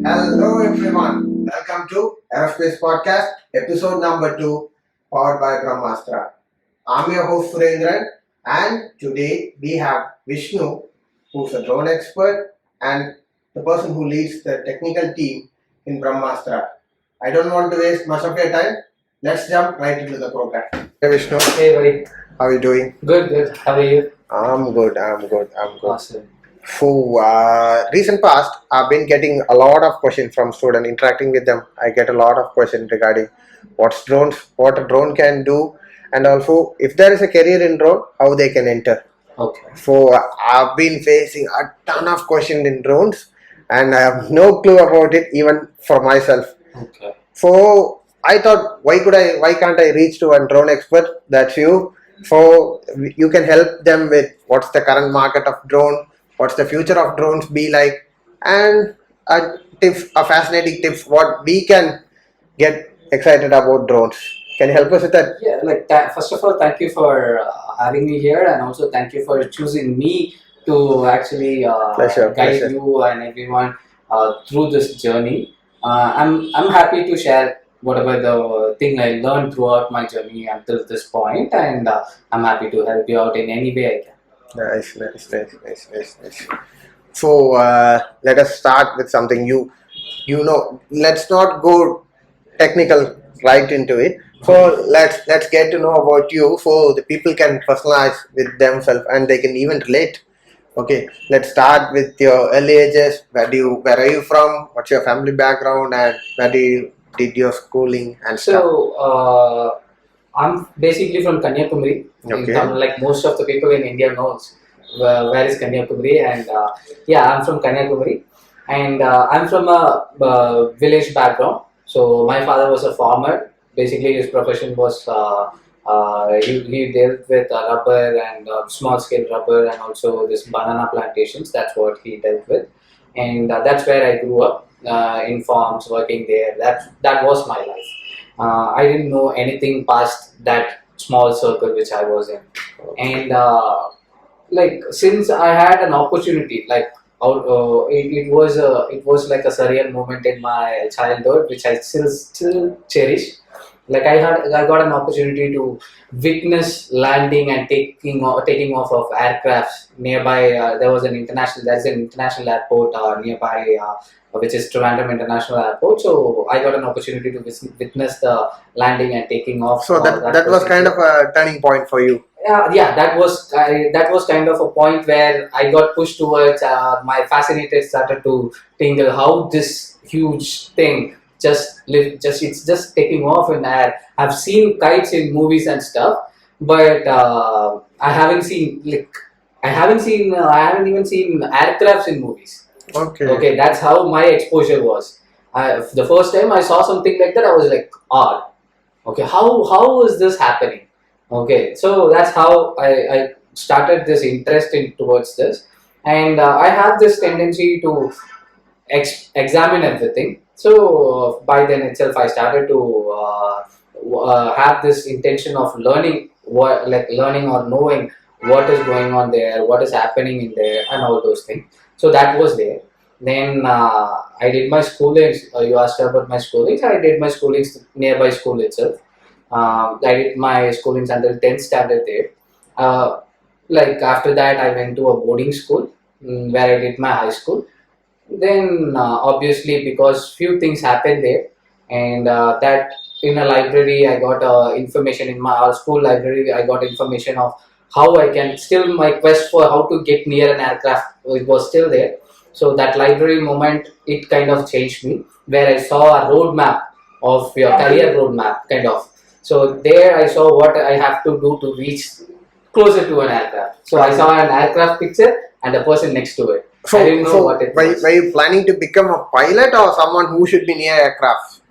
Hello everyone, welcome to Aerospace Podcast, episode number 2, powered by Brahmastra. I'm your host Surendran, and today we have Vishnu, who's a drone expert and the person who leads the technical team in Brahmastra. I don't want to waste much of your time. Let's jump right into the program. Hey Vishnu, Hey buddy, how are you doing? good. How are you? I'm good. Awesome. For recent past, I've been getting a lot of questions from students. Interacting with them, I get a lot of questions regarding what's drones, what a drone can do, and also if there is a career in drone, how they can enter. Okay. So I've been facing a ton of questions in drones, and I have no clue about it even for myself. Okay. So I thought, why can't I reach to a drone expert? That's you. So you can help them with what's the current market of drone, what's the future of drones be like, and a fascinating tips what we can get excited about drones. Can you help us with that? Yeah, first of all, thank you for having me here, and also thank you for choosing me to actually guide you and everyone through this journey. I'm happy to share whatever the thing I learned throughout my journey until this point, and I'm happy to help you out in any way I can. Nice. So let us start with something you know. Let's not go technical right into it. So let's get to know about you, so the people can personalize with themselves and they can even relate. Okay, let's start with your early ages. Where are you from? What's your family background, and where do you did your schooling and stuff? So I'm basically from Kanyakumari. Okay. Like most of the people in India knows where is Kanyakumari, and I'm from Kanyakumari, and I'm from a village background. So my father was a farmer. Basically, his profession was he dealt with rubber and small scale rubber, and also this banana plantations. That's what he dealt with, and that's where I grew up in farms, working there. That was my life. I didn't know anything past that small circle which I was in, and since I had an opportunity, it was like a surreal moment in my childhood, which I still cherish. I got an opportunity to witness landing and taking off of aircrafts nearby. There's an international airport nearby, which is Trivandrum International Airport. So I got an opportunity to witness the landing and taking off. So that was kind of a turning point for you. That was kind of a point where I got pushed towards. My fascinated started to tingle how this huge thing it's just taking off in air. I've seen kites in movies and stuff, but I haven't even seen aircrafts in movies. Okay, that's how my exposure was. The first time I saw something like that, I was like, odd. Okay, how is this happening? Okay, so that's how I started this interest towards this, and I have this tendency to examine everything. So by then itself, I started to have this intention of learning or knowing what is going on there, what is happening in there, and all those things. So that was there. Then I did my schooling. You asked about my schooling. So I did my schooling nearby school itself. I did my schooling until 10th standard there. After that, I went to a boarding school where I did my high school. Then obviously, because few things happened there, and that in a library I got information in my school library. I got information of how I can still my quest for how to get near an aircraft. It was still there. So that library moment, it kind of changed me, where I saw a roadmap of your career roadmap kind of. So there I saw what I have to do to reach closer to an aircraft. So I saw an aircraft picture and a person next to it. I didn't know what it was. Were you planning to become a pilot or someone who should be near aircraft?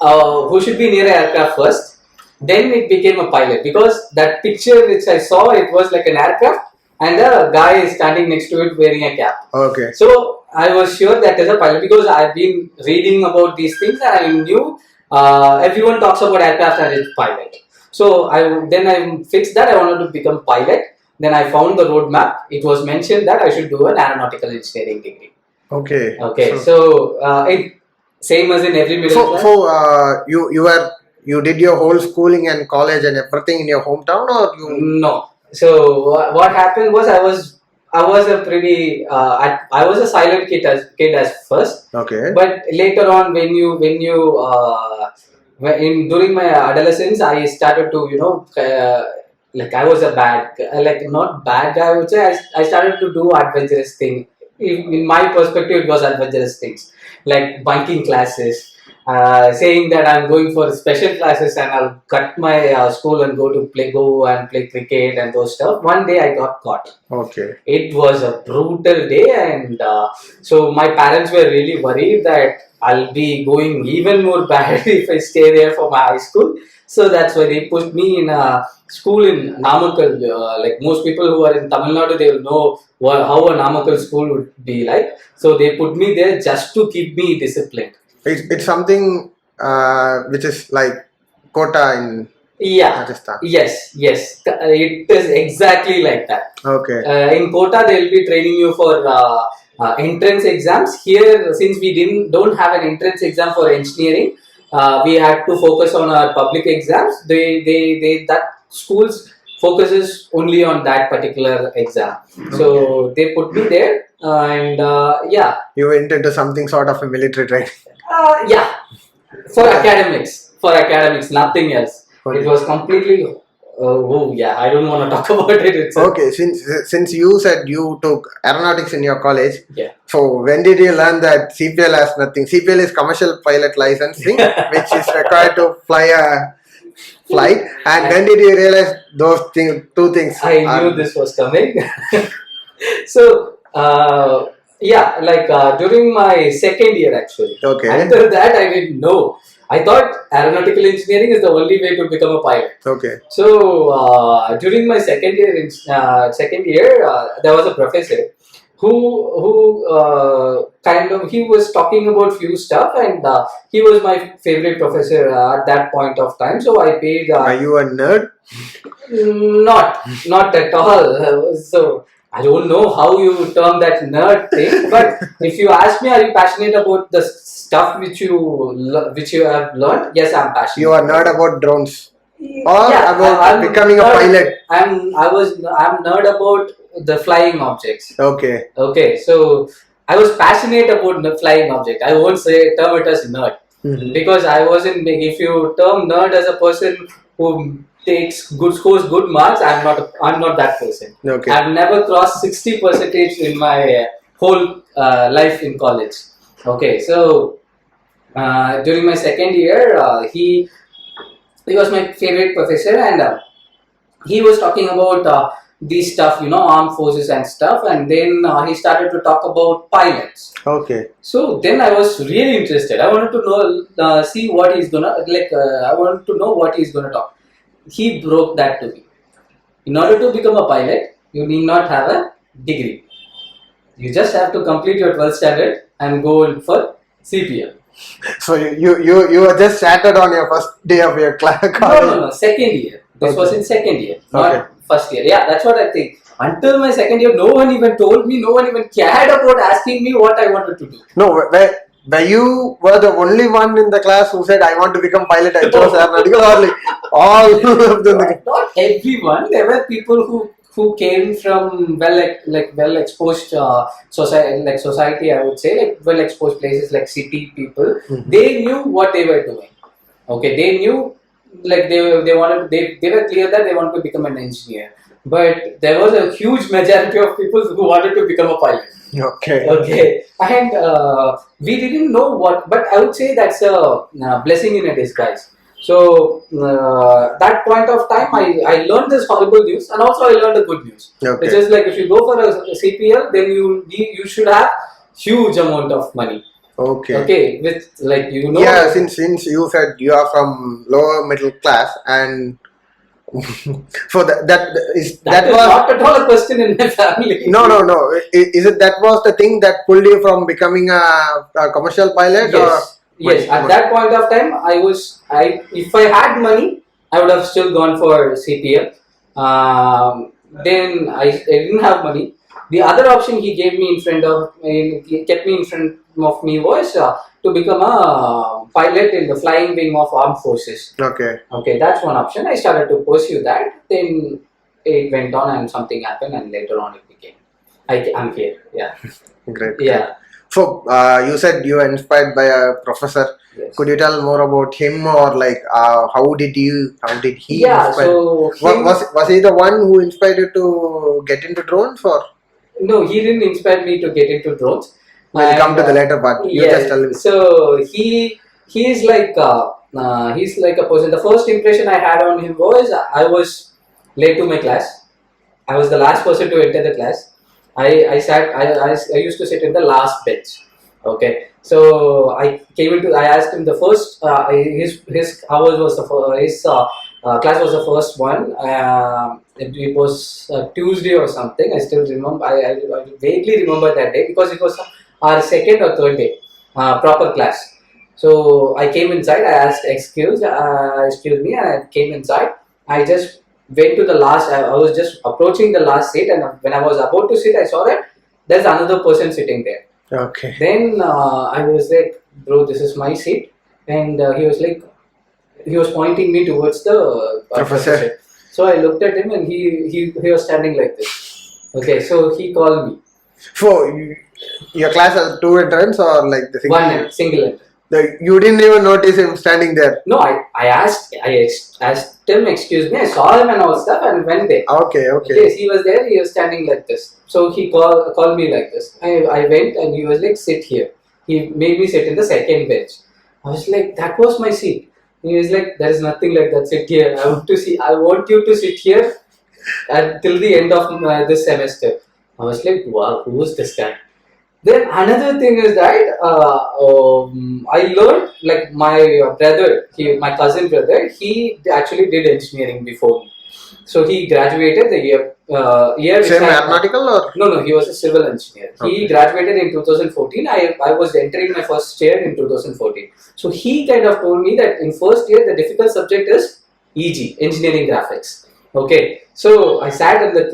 Who should be near aircraft first. Then it became a pilot, because that picture which I saw, it was like an aircraft and a guy is standing next to it wearing a cap. Okay. So I was sure that is a pilot, because I've been reading about these things and I knew everyone talks about aircraft and it's pilot. So I fixed that I wanted to become pilot. Then I found the roadmap. It was mentioned that I should do an aeronautical engineering degree. Okay. So same as in every middle class. So you did your whole schooling and college and everything in your hometown, or you? No. So what happened was I was a pretty I was a silent kid as first. Okay. But later on, during my adolescence, I started to like I was a like not bad guy, I would say. I started to do adventurous thing. In my perspective, it was adventurous things like bunking classes, saying that I'm going for special classes and I'll cut my school and go and play cricket and those stuff. One day I got caught. Okay. It was a brutal day, and so my parents were really worried that I'll be going even more bad if I stay there for my high school. So that's why they pushed me in a school in Namakkal. Like most people who are in Tamil Nadu, they will know how a Namakkal school would be like. So they put me there just to keep me disciplined. It's something which is like Kota in Rajasthan. Yes. It is exactly like that. Okay. In Kota, they'll be training you for entrance exams. Here, since we don't have an entrance exam for engineering, we had to focus on our public exams. That schools focuses only on that particular exam. So they put me there, and yeah. You went into something sort of a military training. Yeah, for academics, nothing else. Okay. It was completely. I don't want to talk about it itself. Okay, since you said you took aeronautics in your college, yeah. So when did you learn that CPL has nothing? CPL is commercial pilot licensing, which is required to fly a flight. And when did you realize those two things? I knew this was coming. So. During my second year, actually. Okay. After that, I didn't know. I thought aeronautical engineering is the only way to become a pilot. Okay. So during my second year, there was a professor who he was talking about few stuff, and he was my favorite professor at that point of time. So I paid. Are you a nerd? Not at all. So. I don't know how you term that nerd thing, but if you ask me, are you passionate about the stuff which you have learned? Yes, I'm passionate. You are nerd about drones, or about becoming a pilot? I'm nerd about the flying objects. Okay. So I was passionate about the flying object. I won't term it as nerd, because I wasn't. If you term nerd as a person who scores good marks, I'm not that person. Okay. I've never crossed 60% in my whole life in college. Okay, so during my second year, he was my favorite professor, and he was talking about these stuff, armed forces and stuff, and then he started to talk about pilots. Okay. So then I was really interested. I wanted to know, see what he's gonna I wanted to know what he's gonna talk. He broke that to me. In order to become a pilot, you need not have a degree. You just have to complete your 12th standard and go in for CPL. So you were just shattered on your first day of your class. No. Second year. This was in second year, not first year. Yeah, that's what I think. Until my second year, no one even told me. No one even cared about asking me what I wanted to do. No, where you were the only one in the class who said, I want to become pilot, I chose aeronautical, or like all of them? Not everyone. There were people who came from well exposed society, I would say, like well exposed places like city people. They knew what they were doing. Okay, they knew, like they were clear that they wanted to become an engineer. But there was a huge majority of people who wanted to become a pilot. Okay. And we didn't know what, but I would say that's a blessing in a disguise. So that point of time, I learned this horrible news, and also I learned the good news. Which is like, if you go for a CPL, then you should have huge amount of money. Okay. With Yeah, since you said you are from lower middle class, and for that was not at all a question in my family. No. Is it that was the thing that pulled you from becoming a commercial pilot? Yes. At that point of time, if I had money, I would have still gone for CPL. Then I didn't have money. The other option he kept me in front of me was to become a pilot in the flying wing of armed forces. Okay, that's one option. I started to pursue that. Then it went on and something happened, and later on it became. I'm here. Yeah. Great. Yeah. So you said you were inspired by a professor. Yes. Could you tell more about him, or like how did he? Yeah. So was he the one who inspired you to get into drones, or? No, he didn't inspire me to get into drones. We'll come to the later part. You just tell me. So he's like a person. The first impression I had on him was I was late to my class. I was the last person to enter the class. I used to sit in the last bench. Okay, so I asked him the first his hours was his class was the first one. It was Tuesday or something. I still remember. I vaguely remember that day because it was our second or third day proper class. So I came inside. I asked excuse me, and I came inside. I just went to the last. I was just approaching the last seat, and when I was about to sit, I saw that there's another person sitting there. Okay. Then I was like, bro, this is my seat, and he was pointing me towards the professor. So I looked at him, and he was standing like this. Okay, so he called me. So your class has two entrants or like the single entrance? You didn't even notice him standing there. No, I asked him, excuse me, I saw him and all stuff and went there. Okay. He was there, he was standing like this. So he called me like this. I went and he was like, sit here. He made me sit in the second bench. I was like, that was my seat. He was like, there is nothing like that, sit here. I want you to sit here till the end of this semester. I was like, wow, who is this guy? Then another thing is that I learned, like my brother, my cousin brother, he actually did engineering before me. So he graduated the year. Same aeronautical or? No, he was a civil engineer. Okay. He graduated in 2014. I was entering my first year in 2014. So he kind of told me that in first year the difficult subject is EG, engineering graphics. Okay, so I sat on the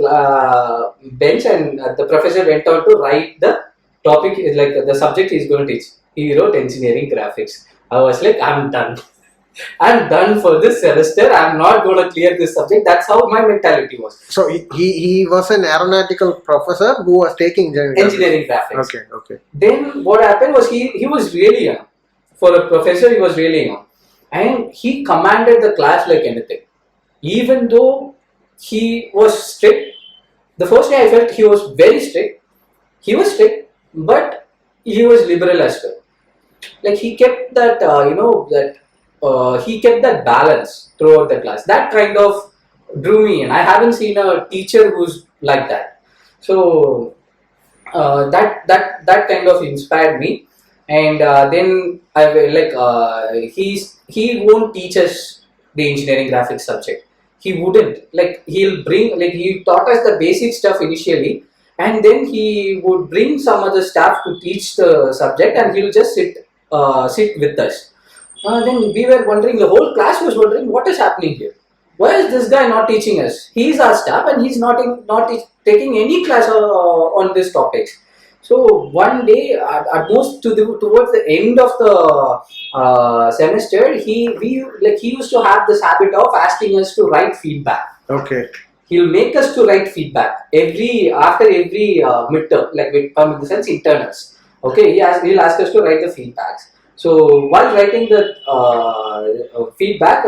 bench and the professor went on to write the topic is like the subject he's going to teach. He wrote engineering graphics. I was like, I'm done. I'm done for this semester. I'm not going to clear this subject. That's how my mentality was. So he was an aeronautical professor who was taking engineering graphics. Okay. Then what happened was he was really young. For a professor, he was really young. And he commanded the class like anything. Even though he was strict, the first day I felt he was very strict. He was strict, but he was liberal as well. Like he kept that, he kept that balance throughout the class. That kind of drew me in. I haven't seen a teacher who's like that. So that kind of inspired me. And then he won't teach us the engineering graphics subject. He wouldn't. Like he taught us the basic stuff initially. And then he would bring some other staff to teach the subject, and he'll just sit with us. Then we were wondering, the whole class was wondering, what is happening here? Why is this guy not teaching us? He's our staff, and he's not taking any class on this topics. So one day, at most towards the end of the semester, he used to have this habit of asking us to write feedback. Okay. He'll make us to write feedback after every midterm, like in the sense internals. Okay, he'll ask us to write the feedbacks. So while writing the feedback,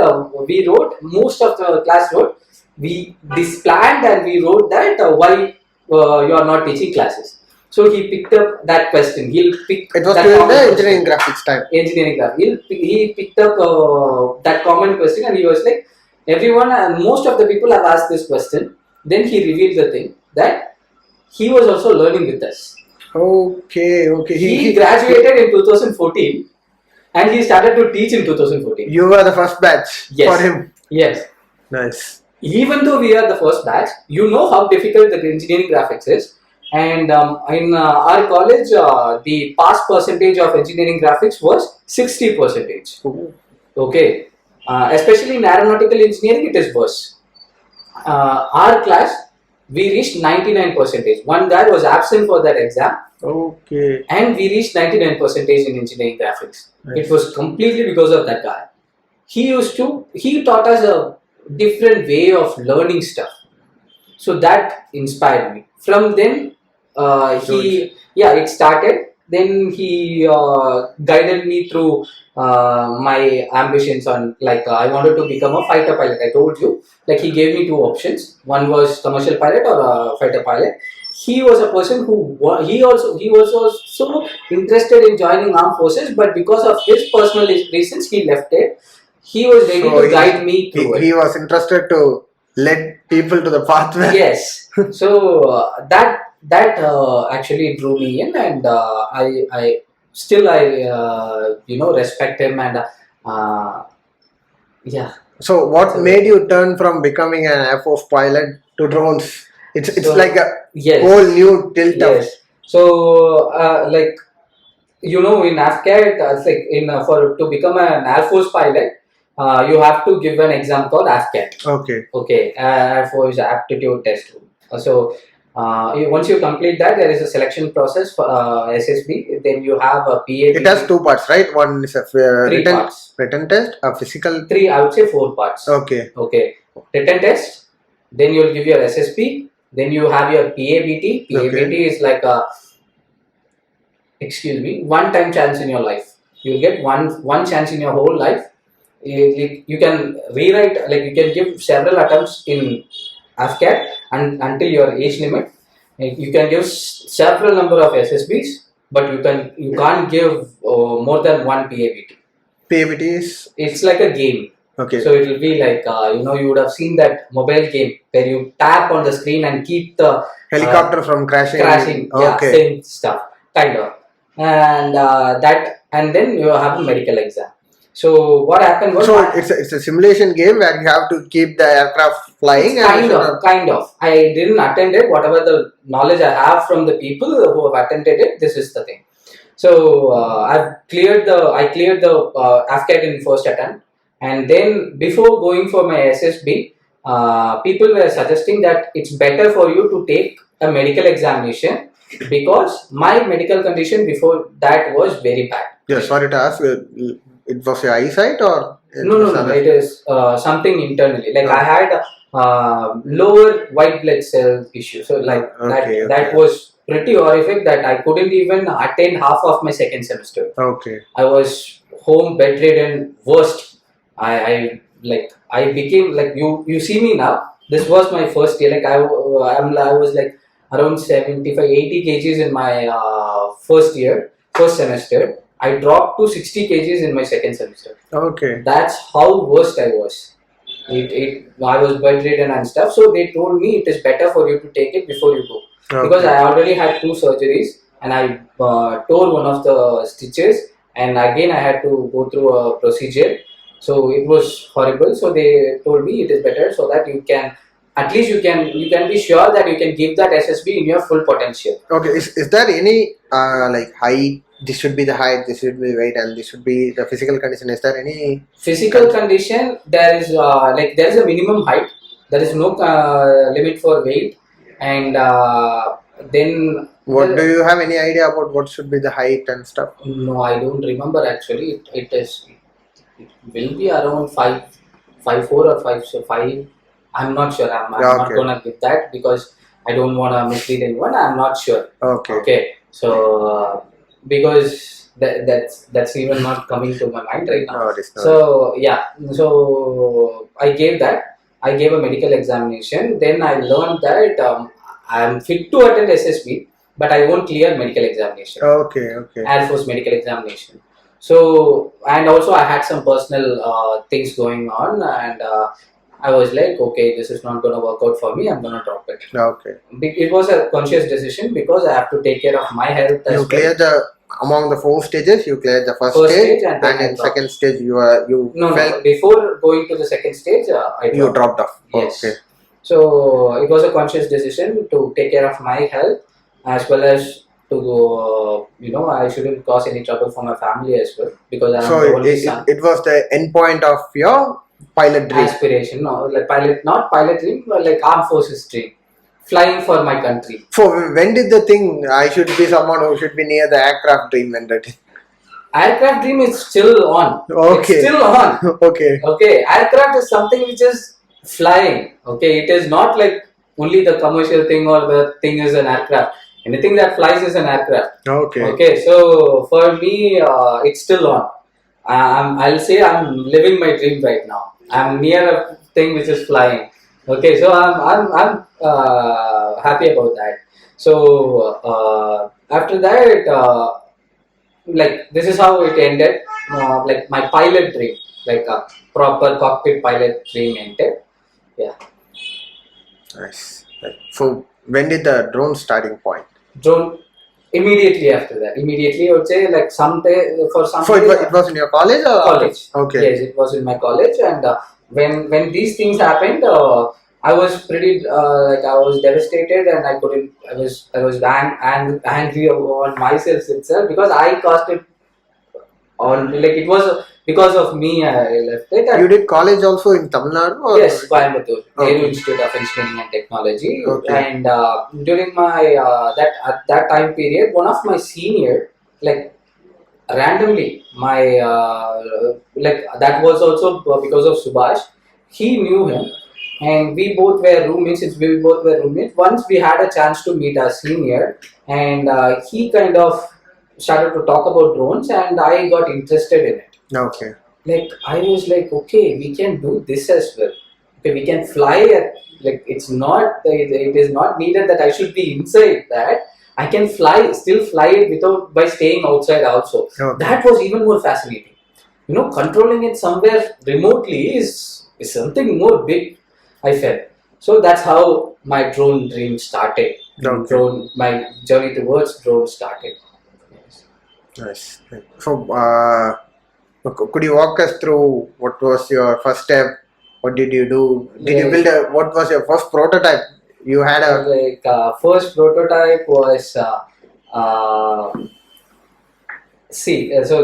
we wrote, most of the class wrote, we displanned and we wrote that why you are not teaching classes. So he picked up that question. It was during the engineering graphics time. Engineering graphics. He picked up that common question and he was like, everyone and most of the people have asked this question. Then he revealed the thing that he was also learning with us. Okay. He graduated in 2014 and he started to teach in 2014. You were the first batch for him. Yes. Nice. Even though we are the first batch, you know how difficult the engineering graphics is. And in our college, the pass percentage of engineering graphics was 60%. Okay. Especially in aeronautical engineering, it is worse. Our class, We reached 99%. One guy was absent for that exam. Okay. And we reached 99% in engineering graphics. Nice. It was completely because of that guy. He taught us a different way of learning stuff. So that inspired me. From then, it started. Then he guided me through my ambitions on I wanted to become a fighter pilot. I told you, he gave me two options. One was commercial pilot or a fighter pilot. He was a person who he was also interested in joining armed forces, but because of his personal reasons, he left it. He was ready to guide me through it. He was interested to lead people to the pathway. Yes. So that actually drew me in, and I still respect him, and yeah. So what made you turn from becoming an Air Force pilot to drones? It's like a whole new tilt. Yes. So in AFCAT, it's to become an Air Force pilot, you have to give an exam called AFCAT. Okay. Air Force Aptitude Test. So once you complete that, there is a selection process for SSB. Then you have a PAB. It has two parts, right? One is a written test, a physical. Three, I would say 4 parts. Okay. Written test. Then you will give your SSB. Then you have your PABT. PABT is like a one-time chance in your life. You will get one chance in your whole life. You can rewrite, you can give several attempts in AFCAT until your age limit. You can give several number of SSBs, but you can't give more than one PABT. PABT is? It's like a game. Okay. So it will be like you would have seen that mobile game where you tap on the screen and keep the helicopter from crashing. Yeah, same stuff, kind of. And then you have a medical exam. So what happened was... So it's a simulation game where you have to keep the aircraft flying? Kind of. I didn't attend it. Whatever the knowledge I have from the people who have attended it, this is the thing. So I cleared the AFCAT in first attempt. And then before going for my SSB, people were suggesting that it's better for you to take a medical examination because my medical condition before that was very bad. Yeah, sorry to ask. It was your eyesight or? No. It is something internally. I had lower white blood cell issue. So that was pretty horrific that I couldn't even attend half of my second semester. Okay. I was home bedridden, worst. I became you see me now. This was my first year. I was around 75, 80 kgs in my first semester. I dropped to 60 kgs in my second semester. Okay. That's how worst I was. I was bedridden and stuff. So they told me it is better for you to take it before you go. Okay. Because I already had 2 surgeries and I tore one of the stitches, and again I had to go through a procedure. So it was horrible. So they told me it is better so that you can be sure that you can give that SSB in your full potential. Okay. Is there any height? This should be the height, this should be weight, and this should be the physical condition. Is there any physical condition? There is there is a minimum height. There is no limit for weight, and then. What do you have any idea about what should be the height and stuff? No, I don't remember actually. It will be around 5'4" or 5'5". I'm not sure. I'm not gonna give that because I don't wanna mislead anyone. I'm not sure. Okay. So. Because that's even not coming to my mind right now. No, so I gave a medical examination. Then I learned that I'm fit to attend SSB, but I won't clear medical examination. Okay. Air Force medical examination. So, and also I had some personal things going on, and I was like, okay, this is not going to work out for me. I'm going to drop it. Okay. It was a conscious decision because I have to take care of my health. You cleared among the 4 stages. You cleared the first stage, and in second stage No. Before going to the second stage, I dropped off. Yes. Okay. So it was a conscious decision to take care of my health as well as to go. I shouldn't cause any trouble for my family as well because I'm the only son. It was the end point of your pilot dream. Aspiration, no, not pilot dream, but armed forces dream. flying for my country. So when did the thing, I should be someone who should be near the aircraft dream ended? Aircraft dream is still on. Okay. It's still on. Okay. Okay. Aircraft is something which is flying. Okay. It is not like only the commercial thing or the thing is an aircraft. Anything that flies is an aircraft. Okay. Okay. So for me, it's still on. I'll say I'm living my dream right now. I'm near a thing which is flying. Okay. So I'm happy about that. So after that. Like this is how it ended. Like my pilot dream, like a proper cockpit pilot dream ended. Yeah. Nice. So when did the drone starting point? Drone immediately after that. Immediately, I would say like someday for some. So it was in your college or? College. Okay. Yes, it was in my college, and when these things happened, I was pretty like I was devastated, and I couldn't. I was angry on myself itself because I caused it on like it was because of me I left it. And you did college also in Tamil Nadu? Or? Yes, Coimbatore, Okay. Nehru Institute of Engineering and Technology. Okay. And during my at that time period, one of my senior like randomly my like that was also because of Subhash. He knew him, and we both were roommates. We both were roommates. Once we had a chance to meet our senior, and he kind of started to talk about drones, and I got interested in it. Okay. Like I was like, okay, we can do this as well. Okay, we can fly at like it is not needed that I should be inside that. I can still fly it without by staying outside also. Okay. That was even more fascinating. You know, controlling it somewhere remotely is something more big. I felt so. That's how my drone dream started. Okay. My journey towards drone started. Yes. Nice. So could you walk us through what was your first step? What did you do? Did you build what was your first prototype? You had a first prototype was so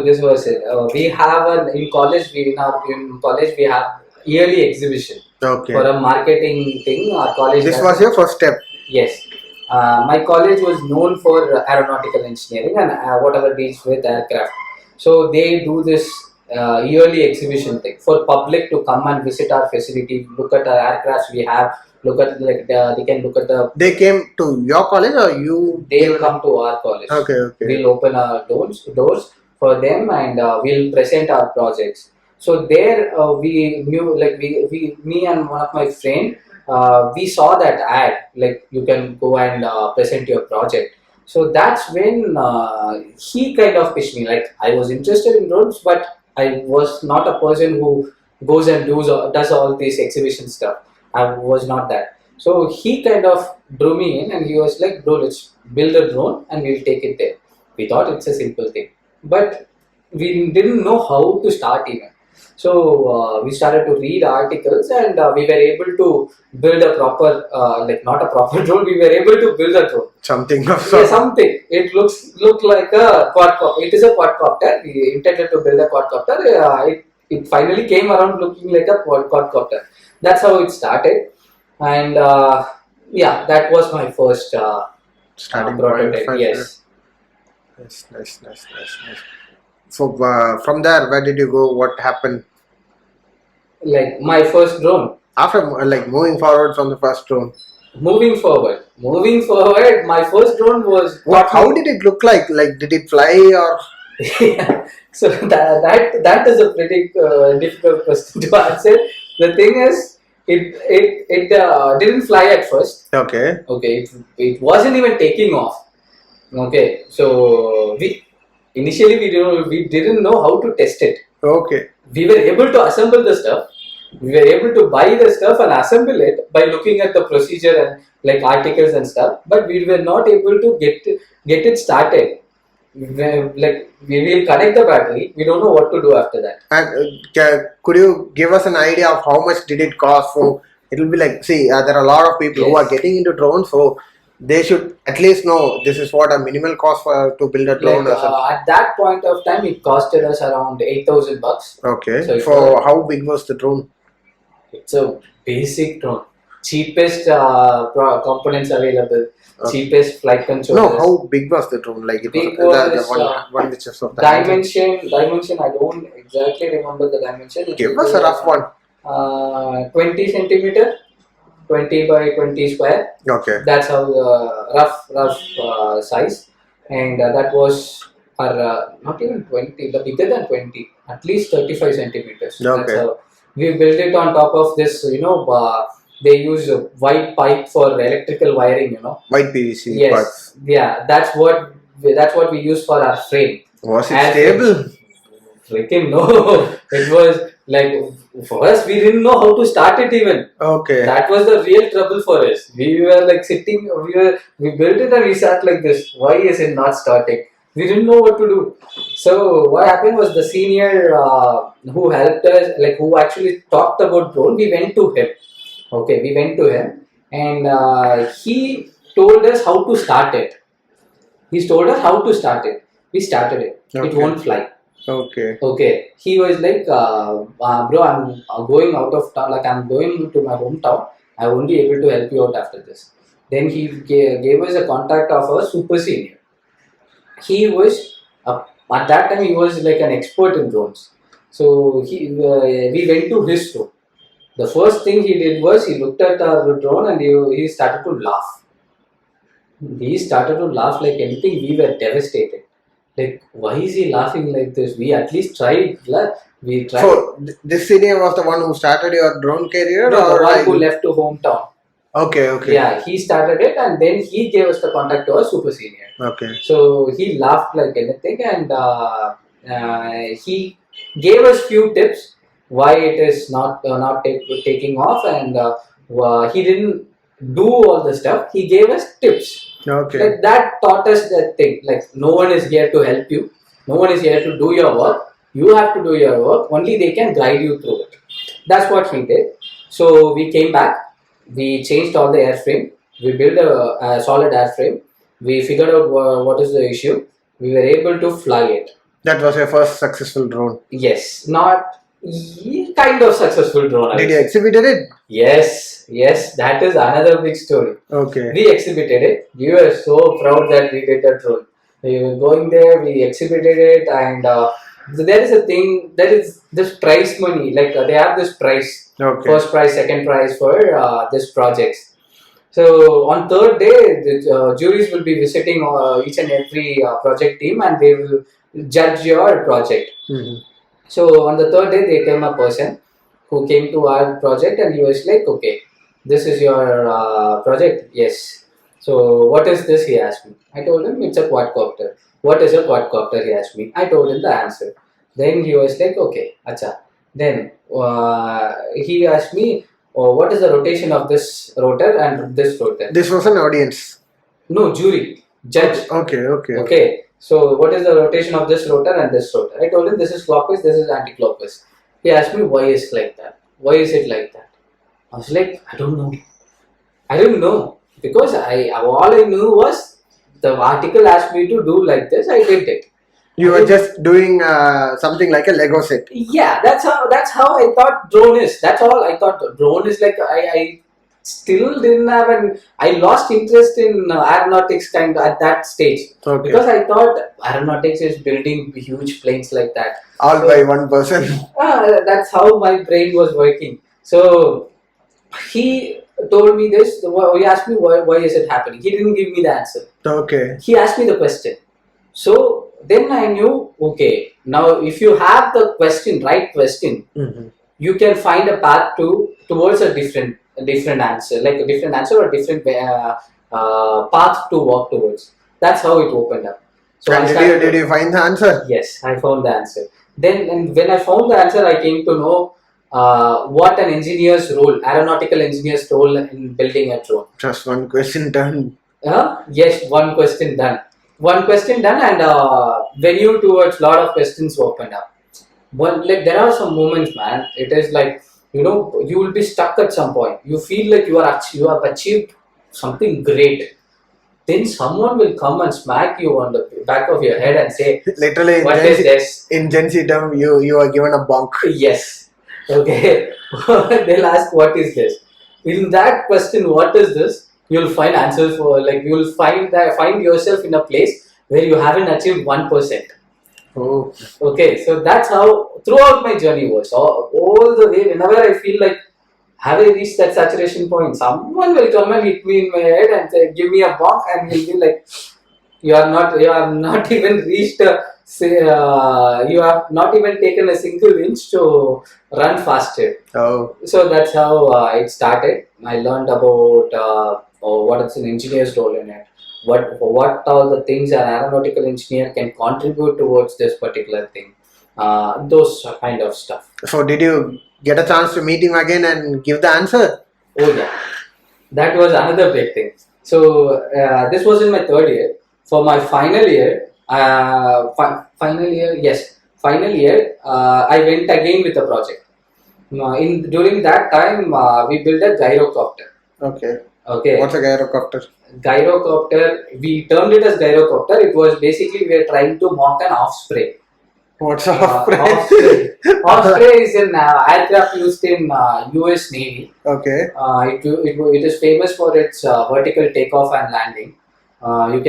this was it. We have in college we have yearly exhibition okay. for a marketing thing. Our college. This was your first step. Yes. My college was known for aeronautical engineering and whatever deals with aircraft. So they do this yearly exhibition thing for public to come and visit our facility, look at our aircrafts we have, look at they can look at the. They came to your college or you? They'll come to our college. Okay, okay. We'll open our doors for them and we'll present our projects. So there we knew me and one of my friend we saw that ad like you can go and present your project. So that's when he kind of pitched me. Like I was interested in drones, but I was not a person who goes and does all this exhibition stuff. I was not that. So he kind of drew me in and he was like, bro, let's build a drone and we'll take it there. We thought it's a simple thing, but we didn't know how to start even. So we started to read articles and we were able to build a proper, not a proper drone, we were able to build a drone. Something. Yeah, something. It looked like a quadcopter. It is a quadcopter. We intended to build a quadcopter. It finally came around looking like a quadcopter. That's how it started. And that was my first starting prototype. point. Yes. Nice. So from there, where did you go? What happened? Like my first drone. After moving forward from the first drone. Moving forward, my first drone was. How did it look like? Like, did it fly or? Yeah. So that is a pretty difficult question to answer. The thing is, it didn't fly at first. Okay. Okay. It wasn't even taking off. Okay. So initially we didn't know how to test it. Okay. We were able to assemble the stuff. We were able to buy the stuff and assemble it by looking at the procedure and like articles and stuff. But we were not able to get it started. We will connect the battery. We don't know what to do after that. And could you give us an idea of how much did it cost? So it will be like, there are a lot of people who are getting into drones, so they should at least know this is what a minimal cost to build a drone. At that point of time, it costed us around $8,000. Okay. So how big was the drone? It's a basic drone. cheapest components available, cheapest flight controllers. No, how big was the drone? Like it Big was the was, one which is of the dimension. I don't exactly remember the dimension. Give us a rough one. 20 centimeter, 20 by 20 square. Okay. That's how rough size, and that was not even 20, the bigger than 20, at least 35 centimeters. Okay. That's how we built it on top of this. They use a white pipe for electrical wiring. White PVC. Yes. Parts. Yeah. That's what we use for our frame. Was it stable? Freaking no. It was like, for us, we didn't know how to start it even. Okay. That was the real trouble for us. We were like sitting, we built it and we sat like this. Why is it not starting? We didn't know what to do. So what happened was, the senior who helped us, like who actually talked about drone, we went to him. Okay, we went to him and he told us how to start it. He told us how to start it. We started it. Okay. It won't fly. Okay. He was like, bro, I'm going out of town. Like, I'm going to my hometown. I won't be able to help you out after this. Then he gave us a contact of a super senior. He was at that time he was like an expert in drones. So we went to his store. The first thing he did was, he looked at our drone and he started to laugh. He started to laugh like anything. We were devastated. Like, why is he laughing like this? We at least tried. We tried. So this senior was the one who started your drone career, No, or the one who left to hometown. Okay. Yeah, he started it and then he gave us the contact to our super senior. Okay. So he laughed like anything and he gave us few tips why it is not taking off, and he didn't do all the stuff. He gave us tips. Okay. Like, that taught us that thing. Like, no one is here to help you. No one is here to do your work. You have to do your work. Only they can guide you through it. That's what he did. So we came back. We changed all the airframe. We built a solid airframe. We figured out what is the issue. We were able to fly it. That was your first successful drone. Yes, not kind of successful drone. Did you exhibit it? Yes, that is another big story. Okay. We exhibited it. We were so proud that we did that drone. We were going there, we exhibited it, and there is a thing, there is this prize money. Like, they have this prize, first prize, second prize for this project. So on third day, the juries will be visiting each and every project team, and they will judge your project. Mm-hmm. So on the third day, there came a person who came to our project, and he was like, okay, this is your project? Yes. So what is this? He asked me. I told him it's a quadcopter. What is a quadcopter? He asked me. I told him the answer. Then he was like, okay, acha. Then he asked me, what is the rotation of this rotor and this rotor? This was an audience. No, jury, judge. Okay. So what is the rotation of this rotor and this rotor? I told him this is clockwise, this is anti-clockwise. He asked me, why is it like that? Why is it like that? I was like, I don't know. Because all I knew was, the article asked me to do like this, I did it. You were just doing something like a Lego set. Yeah, that's how I thought drone is. That's all I thought drone is. Like, I still didn't have I lost interest in aeronautics kind of at that stage. Okay. Because I thought aeronautics is building huge planes like that. All by one person. That's how my brain was working. So he told me this. He asked me why is it happening. He didn't give me the answer. Okay. He asked me the question. So then I knew, okay, now if you have the right question, mm-hmm. you can find a path towards a different answer, like a different answer or different path to walk towards. That's how it opened up. So did you find the answer? Yes, I found the answer. Then when I found the answer, I came to know what an engineer's role, aeronautical engineer's role in building a drone. Just one question done. Yes, one question done. And venue towards lot of questions opened up. Like, there are some moments, man. It is like, you will be stuck at some point. You feel like you have achieved something great. Then someone will come and smack you on the back of your head and say, literally, what is this? In Gen Z term, you are given a bonk. Yes. Okay. They'll ask, what is this? In that question, what is this? You'll find answers for, like, you'll find yourself in a place where you haven't achieved 1%. Oh. Okay, so that's how throughout my journey was. All the way, whenever I feel like, have I reached that saturation point? Someone will come and hit me in my head and say, give me a bonk, and he'll be like, you have not even reached you have not even taken a single inch to run faster. Oh. So that's how it started. I learned about what is an engineer's role in it. What all the things an aeronautical engineer can contribute towards this particular thing. Those kind of stuff. So did you get a chance to meet him again and give the answer? Oh yeah, that was another big thing. So this was in my third year. For my final year, I went again with the project. During that time, we built a gyrocopter. Okay. Okay. What's a gyrocopter? Gyrocopter, we termed it as gyrocopter. It was basically we are trying to mock an off spray. What's off spray? Off spray is an aircraft used in US Navy. Okay. It is famous for its vertical takeoff and landing. You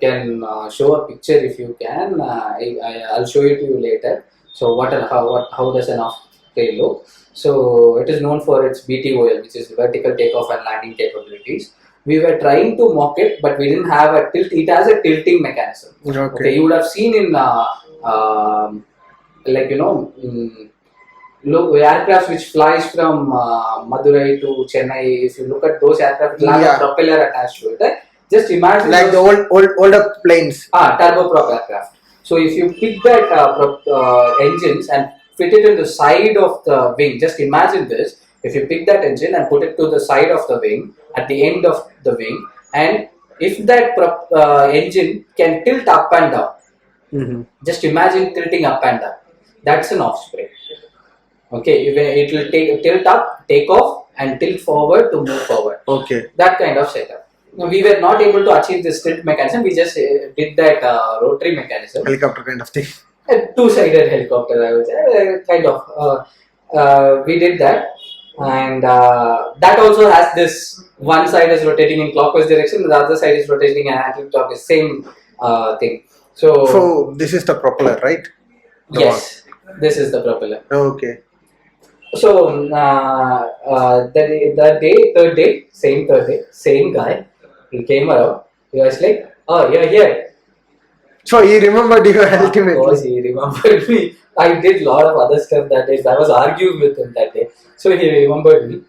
can show a picture if you can. I'll show it to you later. So how does an off spray look? So it is known for its BTOL, which is vertical takeoff and landing capabilities. We were trying to mock it, but we didn't have a tilt. It has a tilting mechanism. Okay, you would have seen in aircraft which flies from Madurai to Chennai. If you look at those aircraft, it has a propeller attached to it. Right? Just imagine like the older planes. Turboprop aircraft. So if you pick that engines and fit it in the side of the wing, just imagine this. If you pick that engine and put it to the side of the wing, at the end of the wing, and if that engine can tilt up and down, just imagine tilting up and down. That's an off spray. Okay, it will tilt up, take off, and tilt forward to move forward. Okay. That kind of setup. We were not able to achieve this tilt mechanism. We just did that rotary mechanism. Helicopter kind of thing. A two-sided helicopter, I would say, kind of. We did that, and that also has this. One side is rotating in clockwise direction, the other side is rotating in anti-clockwise. Same thing. So this is the propeller, right? Yes, this is the propeller. Okay. So third day, same guy. He came around. He was like, "Oh, you're here." So he remembered you ultimately. Of course, he remembered me. I did a lot of other stuff that day. I was arguing with him that day. So he remembered me.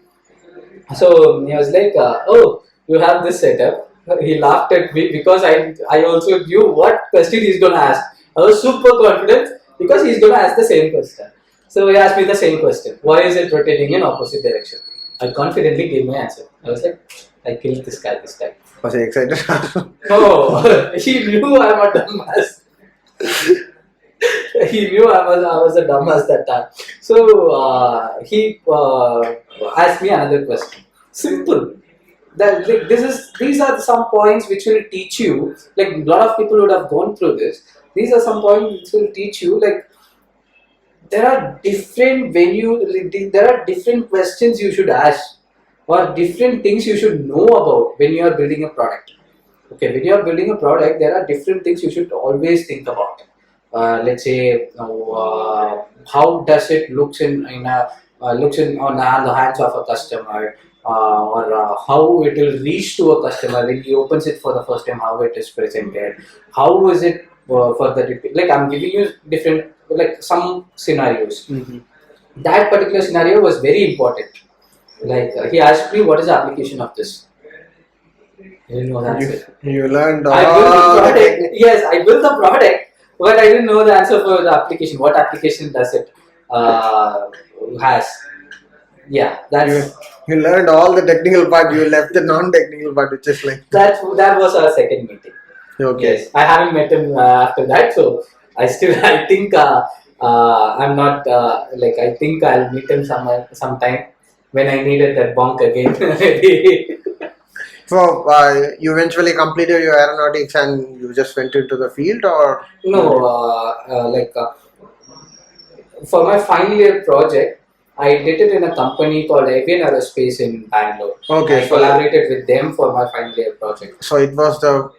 So he was like, "Oh, you have this setup." He laughed at me because I also knew what question he's going to ask. I was super confident because he's going to ask the same question. So he asked me the same question. Why is it rotating in opposite direction? I confidently gave my answer. I was like, I killed this guy this time. Was he excited? No, he knew I'm a dumbass. He knew I was a dumbass that time. So he asked me another question. Simple. These are some points which will teach you. Like a lot of people would have gone through this. These are some points which will teach you. Like there are different there are different questions you should ask, or different things you should know about when you are building a product. Okay, when you are building a product, there are different things you should always think about. Let's say, how does it looks on the hands of a customer, or how it will reach to a customer when he opens it for the first time. How it is presented. How is it for the like I'm giving you different some scenarios. That particular scenario was very important. Like he asked me, what is the application of this? I didn't know the answer. You learned I built the product. Yes, I built the product, but I didn't know the answer for the application. What application does it has? Yeah, that's. You learned all the technical part. You left the non-technical part, which is like that was our second meeting. Okay. Yes, I haven't met him after that, so I think I'm not I think I'll meet him sometime when I needed that bonk again. So you eventually completed your aeronautics and you just went into the field, or no? For my final year project, I did it in a company called Aerospace in Bangalore. Okay, I collaborated with them for my final year project. So it was the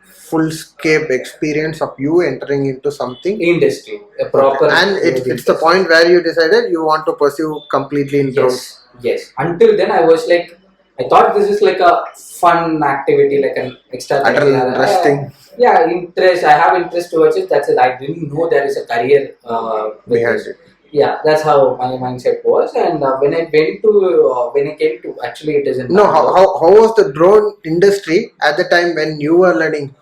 full scape experience of you entering into something industry, a proper. And it's the point where you decided you want to pursue completely in drones. Yes. Until then, I was like, I thought this is like a fun activity, like an extra. Interesting. Yeah, interest. I have interest towards it. That's it. I didn't know there is a career behind it. Yeah, that's how my mindset was. And when I came to actually, it isn't. No, how was the drone industry at the time when you were learning?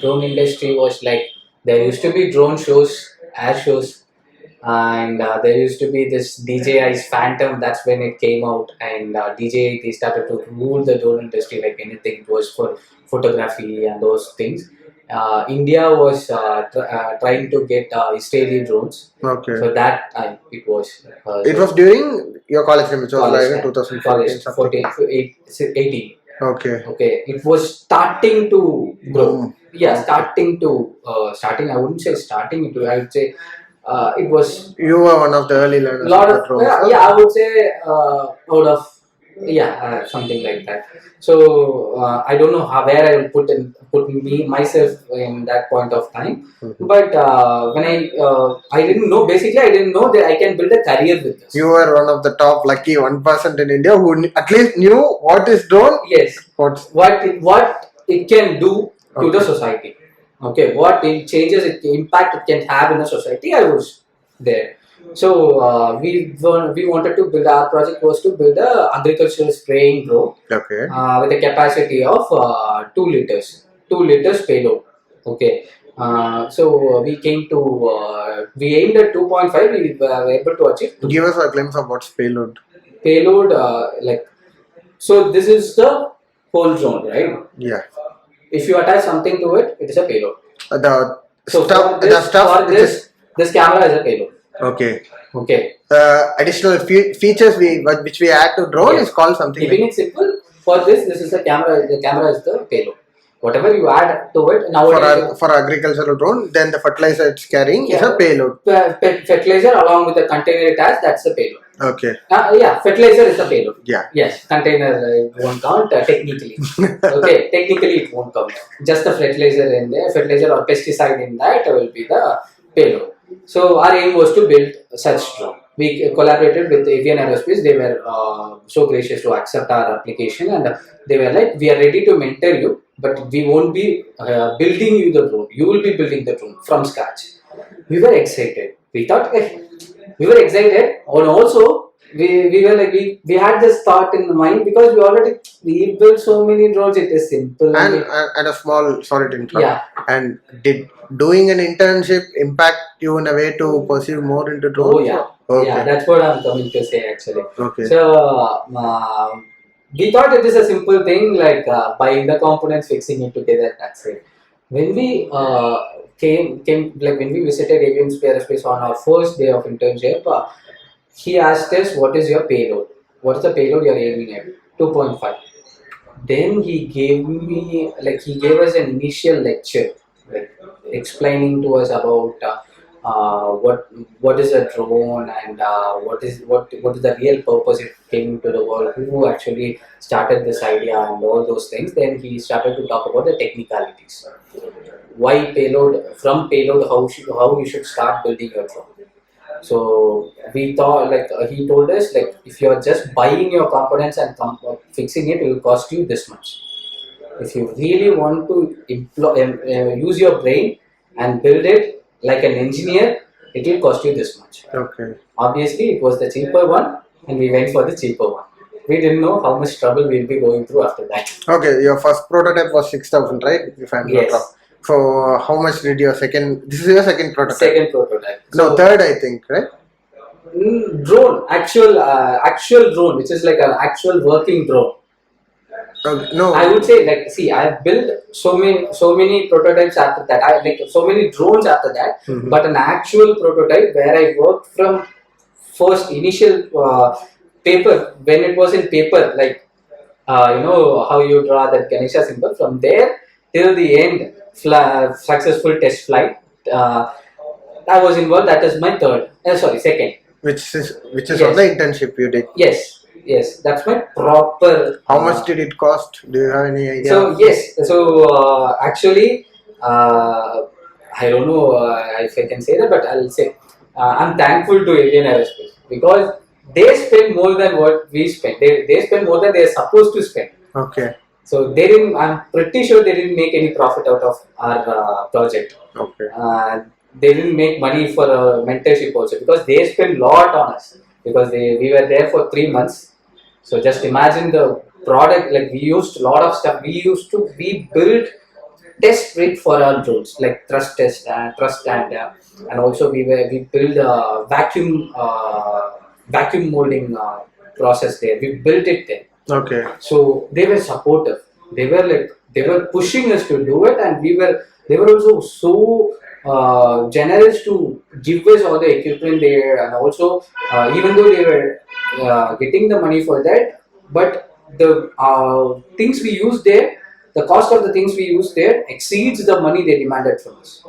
Drone industry was like, there used to be drone shows, air shows, and there used to be this DJI's Phantom. That's when it came out, and DJI, they started to rule the drone industry like anything. It was for photography and those things. India was trying to get Israeli drones. Okay. So that time it was. It was during your college time, which was like 2014, 18. Okay. It was starting to grow. Yeah, starting. I wouldn't say starting to. I would say it was. You were one of the early learners. I would say out of something like that. So I don't know where I will put myself in that point of time. Mm-hmm. But when I didn't know. Basically, I didn't know that I can build a career with this. You were one of the top lucky 1% in India who at least knew what is drone. Yes. What it can do to the society. Okay. What changes impact it can have in the society. I was there. So we wanted to build, our project was to build a agricultural spraying drone with a capacity of 2 liters payload. Okay. So we came to we aimed at 2.5. We were able to achieve. Give us a glimpse of what's payload. Payload so this is the whole drone, right? Yeah. If you attach something to it, it is a payload. This camera is a payload. Okay. Additional features which we add to drone is called something. Keeping it simple, for this is the camera. The camera is the payload. Whatever you add to it nowadays. For agricultural drone, then the fertilizer it's carrying is a payload. Fertilizer along with the container it has, that's the payload. Okay. Fertilizer is the payload. Yeah. Yes, container won't count technically. Okay, technically it won't count. Just the fertilizer in there, fertilizer or pesticide in that will be the payload. So our aim was to build such drone. We collaborated with Aerospace. They were so gracious to accept our application, and they were like, "We are ready to mentor you, but we won't be building you the drone. You will be building the drone from scratch." We were excited. We thought we were excited, and also we were like we had this thought in the mind because we built so many drones. It is simple and a small sorry to interrupt. Yeah. And did doing an internship impact you in a way to pursue more into drones? Oh yeah. Okay. Yeah, that's what I'm coming to say actually. Okay. So we thought it is a simple thing like buying the components, fixing it together. That's it. When we came like when we visited Aerospace on our first day of internship, he asked us, "What is your payload? What is the payload you are aiming at?" 2.5. Then he gave us an initial lecture, like explaining to us about what is a drone and what is the real purpose it came into the world, who actually started this idea and all those things. Then he started to talk about the technicalities, why payload, from payload, how you should start building your drone. So we thought he told us if you are just buying your components and fixing it will cost you this much. If you really want to use your brain and build it like an engineer, it will cost you this much. Okay. Obviously, it was the cheaper one, and we went for the cheaper one. We didn't know how much trouble we'll be going through after that. Okay, your first prototype was 6,000, right? If I'm not wrong. So, how much did your second? This is your second prototype. Second prototype. No, third, I think, right? Drone, actual drone, which is like an actual working drone. No, I would say I've built so many prototypes after that. I so many drones after that. Mm-hmm. But an actual prototype where I worked from first initial paper, when it was in paper, you know how you draw that Ganesha symbol, from there till the end, successful test flight. I was involved. That is my second. which is on the internship you did. Yes, that's my proper. How much did it cost? Do you have any idea? So actually, I don't know if I can say that, but I'll say I'm thankful to Indian Aerospace because they spend more than what we spend. They spend more than they're supposed to spend. Okay. So they didn't. I'm pretty sure they didn't make any profit out of our project. Okay. They didn't make money for mentorship also because they spent lot on us because we were there for 3 months. So just imagine the product. Like we used a lot of stuff. We built test rig for our drones like thrust test and also we built a vacuum molding process there. We built it there. Okay. So they were supportive. They were pushing us to do it, and they were also so generous to give us all the equipment there, and also even though they were getting the money for that, but the things we used there, the cost of the things we used there exceeds the money they demanded from us.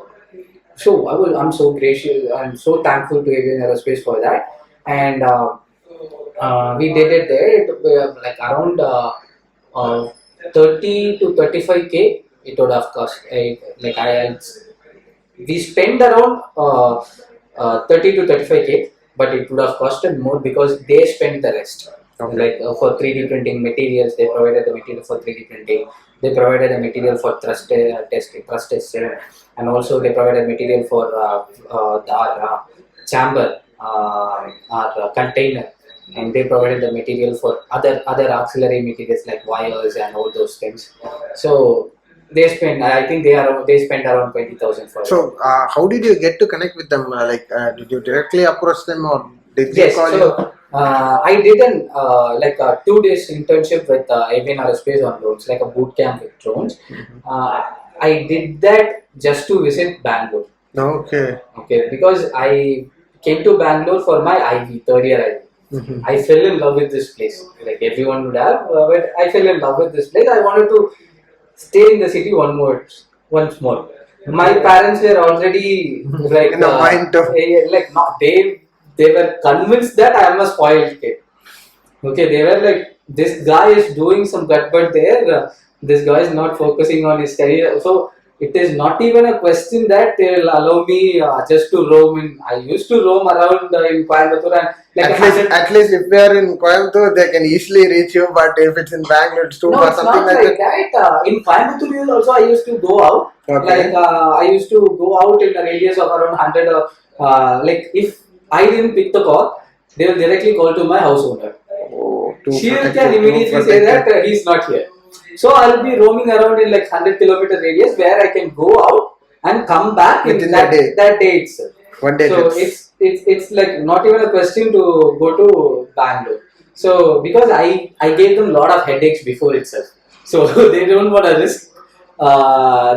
So I'm so gracious. I'm so thankful to Indian Aerospace for that, and we did it there. It like around 30 to 35K. It would have cost. We spent around 30 to 35K, but it would have costed more because they spent the rest. Okay. Like for 3D printing materials, they provided the material for 3D printing. They provided the material for thrust testing, and also they provided material for our chamber, our container, and they provided the material for other auxiliary materials like wires and all those things. So they spent. I think they spent around 20,000 for it. So how did you get to connect with them? Did you directly approach them or did they call you? I did an 2 days internship with Avian Aerospace on drones, like a boot camp with drones. I did that just to visit Bangalore. Okay. Okay, because I came to Bangalore for my IV, third year IV. Mm-hmm. I fell in love with this place, like everyone would have, but I fell in love with this place. I wanted to stay in the city once more. My parents were already like in the mind of they were convinced that I am a spoiled kid. Okay, they were like, this guy is doing some gut but there. This guy is not focusing on his career. So it is not even a question that they will allow me just to roam in. I used to roam around in Coimbatore and at least if we are in Coimbatore, they can easily reach you. But if it's in Bangalore, it's too far. It's not like that. In Coimbatore also, I used to go out. Okay. I used to go out in a radius of around 100. If I didn't pick the call, they will directly call to my house owner. She can immediately say that he's not here. So I'll be roaming around in like 100-kilometer radius where I can go out and come back within that day itself. One day. So it's like not even a question to go to Bangalore. So because I gave them a lot of headaches before itself. So they don't want to risk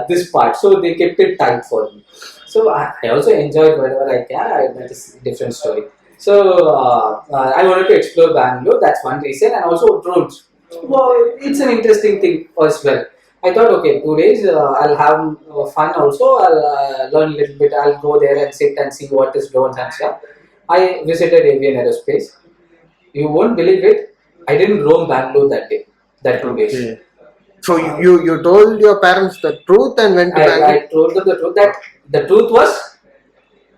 this part. So they kept it tight for me. So I also enjoyed whatever I can. That is a different story. So I wanted to explore Bangalore. That's one reason, and also drones. Well, it's an interesting thing as well. I thought, okay, 2 days I'll have fun. Also, I'll learn a little bit. I'll go there and sit and see what is drones and stuff. I visited Avian Aerospace. You won't believe it. I didn't roam Bangalore that day. That 2 days. Okay. So you told your parents the truth and went to Bangalore? I told them the truth that the truth was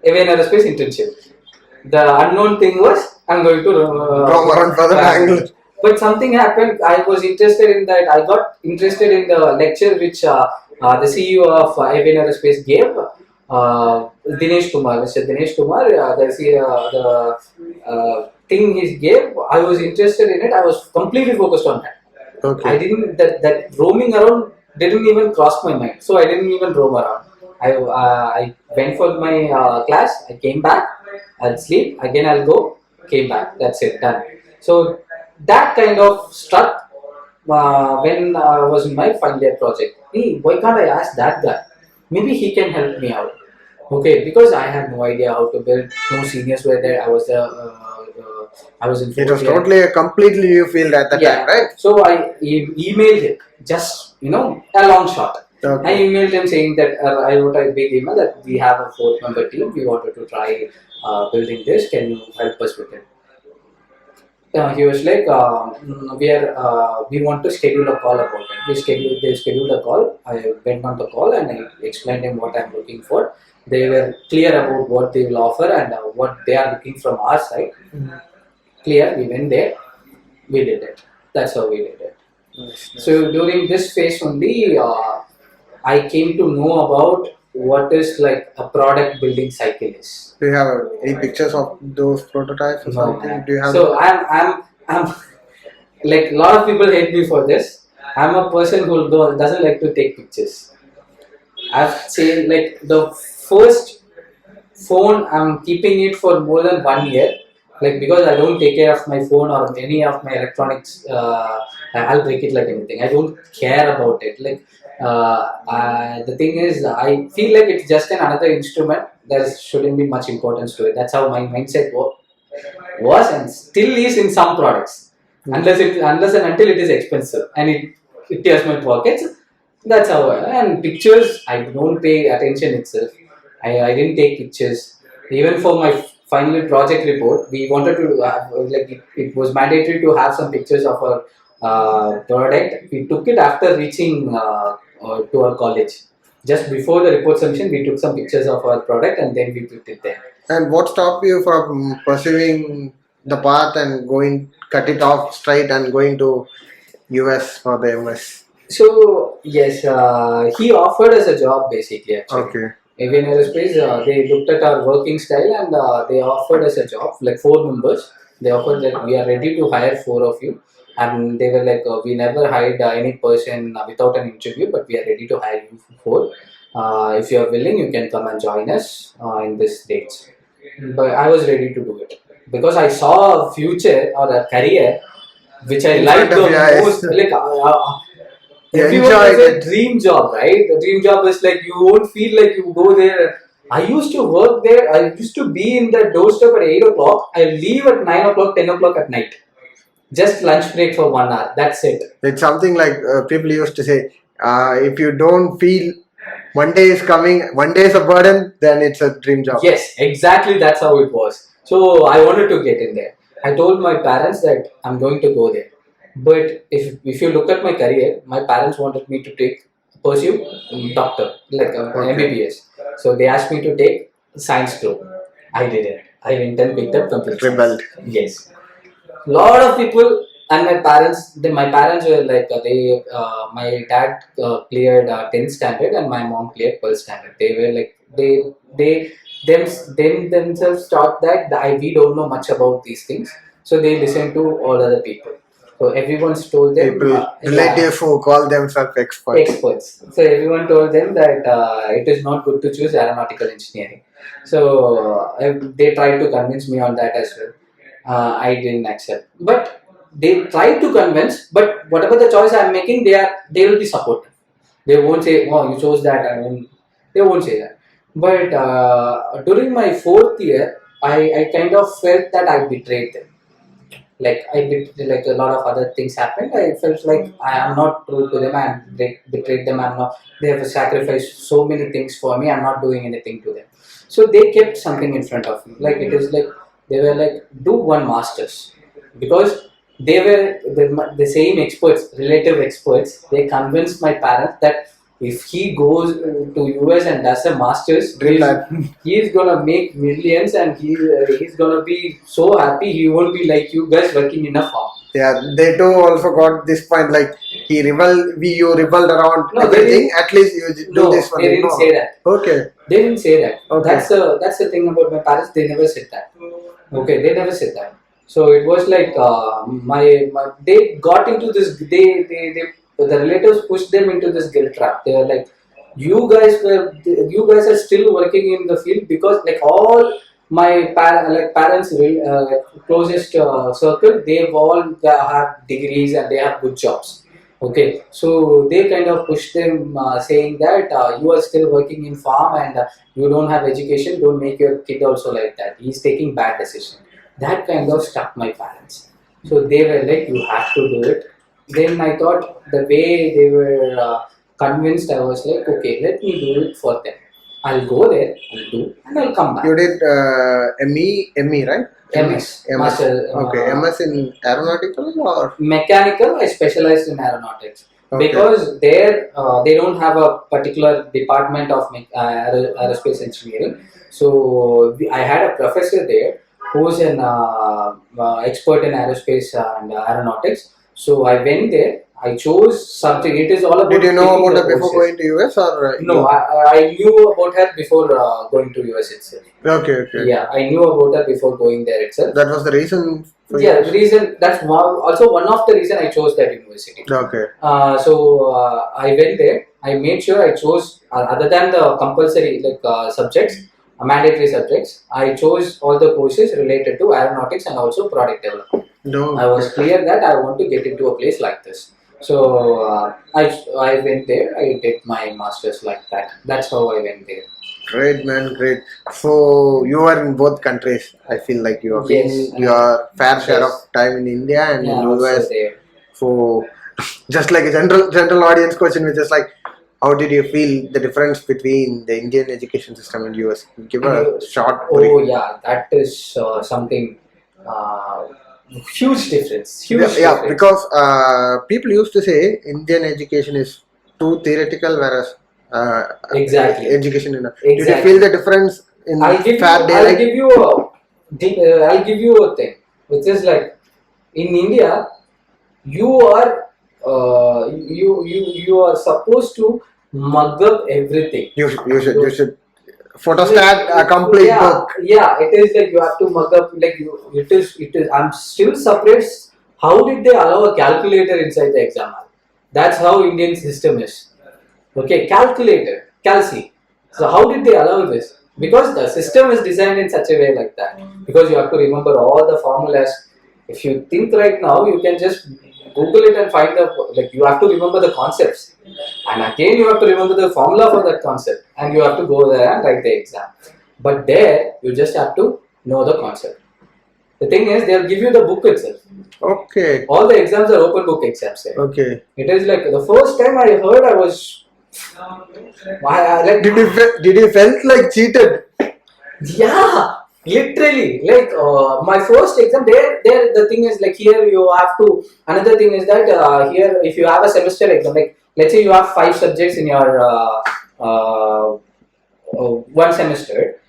Avian Aerospace internship. The unknown thing was I'm going to roam around for the Bangalore. But something happened. I was interested in that. I got interested in the lecture which the CEO of Avian Aerospace gave. Dinesh Kumar, Mr. Dinesh Kumar, the thing he gave. I was interested in it. I was completely focused on that. Okay. I didn't that roaming around didn't even cross my mind. So I didn't even roam around. I went for my class. I came back. I'll sleep again. I'll go. Came back. That's it. Done. So that kind of struck when I was in my final year project. Hey, why can't I ask that guy? Maybe he can help me out. Okay, because I had no idea how to build. No seniors were there. I was in. It was totally a completely new field at that time, right? So I emailed him, just a long shot. Okay. I emailed him saying that I wrote a big email that we have a 4-member team. We wanted to try building this. Can you help us with it? He was like, we want to schedule a call about it. They scheduled a call. I went on the call and I explained him what I'm looking for. They were clear about what they will offer and what they are looking from our side. Clear. We went there. We did it. That's how we did it. Nice. So during this phase only, I came to know about what is like a product building cycle is. Do you have any pictures of those prototypes or something? Man. Do you have? So I'm like a lot of people hate me for this. I'm a person who doesn't like to take pictures. I've seen like the first phone, I'm keeping it for more than 1 year. Like because I don't take care of my phone or any of my electronics, I'll break it like anything. I don't care about it. Like the thing is, I feel like it's just another instrument. There shouldn't be much importance to it. That's how my mindset was and still is in some products. Unless and until it is expensive and it tears my pockets. That's how and pictures I don't pay attention itself. I didn't take pictures. Even for my final project report, we wanted to it was mandatory to have some pictures of our product. We took it after reaching to our college. Just before the report submission, we took some pictures of our product and then we put it there. And what stopped you from pursuing the path and cut it off straight and going to US for the MS? So yes, he offered us a job basically. Actually, Okay. Even Aerospace, they looked at our working style and they offered us a job, like 4 members. They offered that we are ready to hire 4 of you. And they were like, we never hired any person without an interview, but we are ready to hire you 4. If you are willing, you can come and join us in this dates. But I was ready to do it because I saw a future or a career which I liked the most. Like, everyone has a dream job, right? The dream job is like you won't feel like you go there. I used to work there. I used to be in the doorstep at 8 o'clock. I leave at 9 o'clock, 10 o'clock at night. Just lunch break for 1 hour. That's it. It's something like people used to say, if you don't feel one day is coming, one day is a burden, then it's a dream job. Yes, exactly. That's how it was. So I wanted to get in there. I told my parents that I'm going to go there. But if you look at my career, my parents wanted me to pursue doctor, like MBBS. So they asked me to take science group. I didn't. I went and picked up computer Rebelled. science. Yes. Lot of people and my parents. My parents were like my dad cleared 10th standard and my mom cleared 12th standard. They were like themselves thought that we don't know much about these things. So they listened to all other people. So everyone's told them relatives who call themselves experts. So everyone told them that it is not good to choose aeronautical engineering. So they tried to convince me on that as well. I didn't accept. But they tried to convince. But whatever the choice I'm making, they will be supportive. They won't say, "Oh, you chose that." They won't say that. But during my 4th year, I kind of felt that I betrayed them. Like like a lot of other things happened. I felt like I am not true to them. I betrayed them. I'm not. They have sacrificed so many things for me. I'm not doing anything to them. So they kept something in front of me. Like it is like they were like, do one masters because they were the same experts, relative experts. They convinced my parents that if he goes to US and does a masters, he's gonna make millions and he's gonna be so happy. He won't be like you guys working in a farm. Yeah, they too also got this point. Like you rebelled around everything. At least you do this one. They didn't say that. Okay. They didn't say that. Okay. That's the thing about my parents. They never said that. Okay, they never said that. So it was like they got into this. The relatives pushed them into this guilt trap. They were like, you guys are still working in the field because like all my parents closest circle, they've all have degrees and they have good jobs. Okay, so they kind of pushed them saying that you are still working in farm and you don't have education, don't make your kid also like that. He's taking bad decision. That kind of stuck my parents. So they were like, you have to do it. Then I thought the way they were convinced. I was like, okay, let me do it for them. I'll go there, I'll do, and I'll come back. You did ME, right? MS. Master. Okay, MS in aeronautical or Mechanical. I specialized in aeronautics. Okay. Because there they don't have a particular department of aerospace engineering. So I had a professor there who's an expert in aerospace and aeronautics. So I went there. I chose something. It is all about. Did you know picking about the her before courses. going to US or No, I knew about her before going to US itself. Okay. Yeah, I knew about her before going there itself. That was the reason for Yeah, you? the reason, that's also one of the reason I chose that university. Okay. So I went there. I made sure I chose other than the compulsory subjects, mandatory subjects. I chose all the courses related to aeronautics and also product development. No. I was clear that I want to get into a place like this. So I went there. I did my masters like that. That's how I went there. Great, man, great. So you are in both countries. I feel like you have been your fair share of time in India and in US. There. So just like a general audience question, which is like, how did you feel the difference between the Indian education system and US? Give a short brief. Oh yeah, that is something huge difference. Yeah, because people used to say Indian education is too theoretical, whereas exactly education in exactly. Did you feel the difference in I'll give you a thing, which is like in India, you are you are supposed to mug up everything. You should photostat a complete book. Yeah, it is like you have to mug up it is. I'm still surprised. How did they allow a calculator inside the exam hall? That's how Indian system is. Okay, calculator, calci. So how did they allow this? Because the system is designed in such a way like that. Because you have to remember all the formulas. If you think right now, you can just Google it and find you have to remember the concepts. And again, you have to remember the formula for that concept. And you have to go there and write the exam. But there, you just have to know the concept. The thing is, they'll give you the book itself. Okay. All the exams are open book exams. Okay. It is like the first time I heard, I was. Did you felt like cheated? Yeah, literally. My first exam, there the thing is like here you have to. Another thing is that here if you have a semester exam, like let's say you have 5 subjects in your one semester.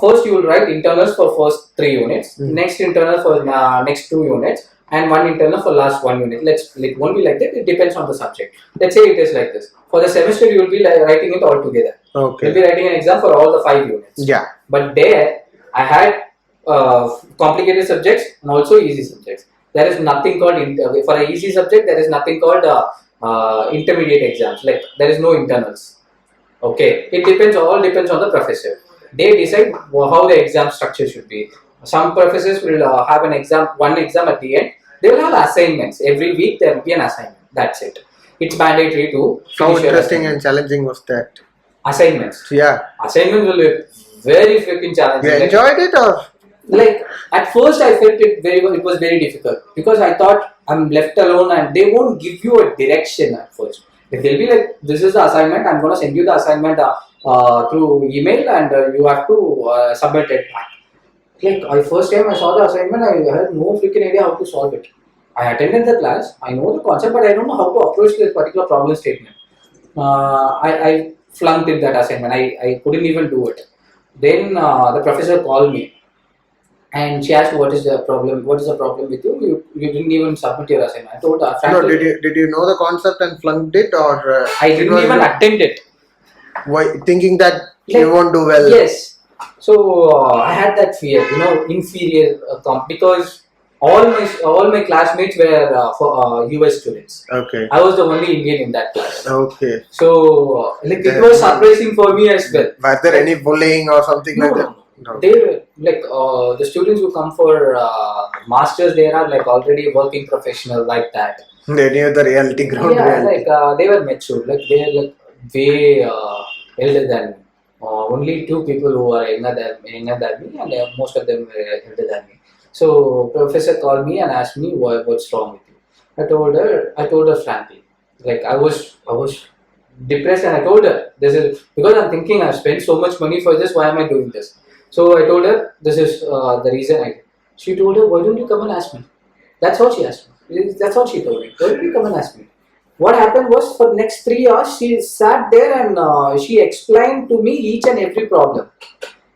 First you will write internals for first 3 units, next internal for next 2 units, and one internal for last 1 unit. It won't be like that. It depends on the subject. Let's say it is like this. For the semester, you will be writing it all together. Okay. You'll be writing an exam for all the 5 units. Yeah. But there, I had complicated subjects and also easy subjects. There is nothing called for an easy subject. There is nothing called intermediate exams. Like there is no internals. Okay. It all depends on the professor. They decide how the exam structure should be. Some professors will have one exam at the end. They will have assignments. Every week there will be an assignment. That's it. It's mandatory to. How interesting and challenging was that? Assignments. Yeah. Assignments will be very freaking challenging. You enjoyed it or? Like at first I felt it was very difficult because I thought I'm left alone and they won't give you a direction at first. They'll be like, this is the assignment. I'm going to send you the assignment through email and you have to submit it back. Like first time I saw the assignment, I had no freaking idea how to solve it. I attended the class, I know the concept, but I don't know how to approach this particular problem statement. I flunked in that assignment. I couldn't even do it. Then the professor called me and she asked, what is the problem with you? You didn't even submit your assignment. I told her, no, did you know the concept and flunked it or? I didn't even attempt it. Why, thinking that you won't do well? Yes. So I had that fear, inferior because all my classmates were US students. Okay. I was the only Indian in that class. Okay. So it was surprising for me as well. Were there any bullying or something like that? No. They were the students who come for masters. They are already working professional like that. They knew the reality ground. Yeah, they were mature. They are way elder than me. Only 2 people who are younger than me, and most of them were elder than me. So professor called me and asked me what's wrong with you. I told her frankly, I was depressed, and I told her, this is because I'm thinking I've spent so much money for this, why am I doing this? So I told her, this is the reason I did. She told her, why don't you come and ask me? That's what she asked me. That's what she told me. Why don't you come and ask me? What happened was, for the next 3 hours, she sat there and she explained to me each and every problem,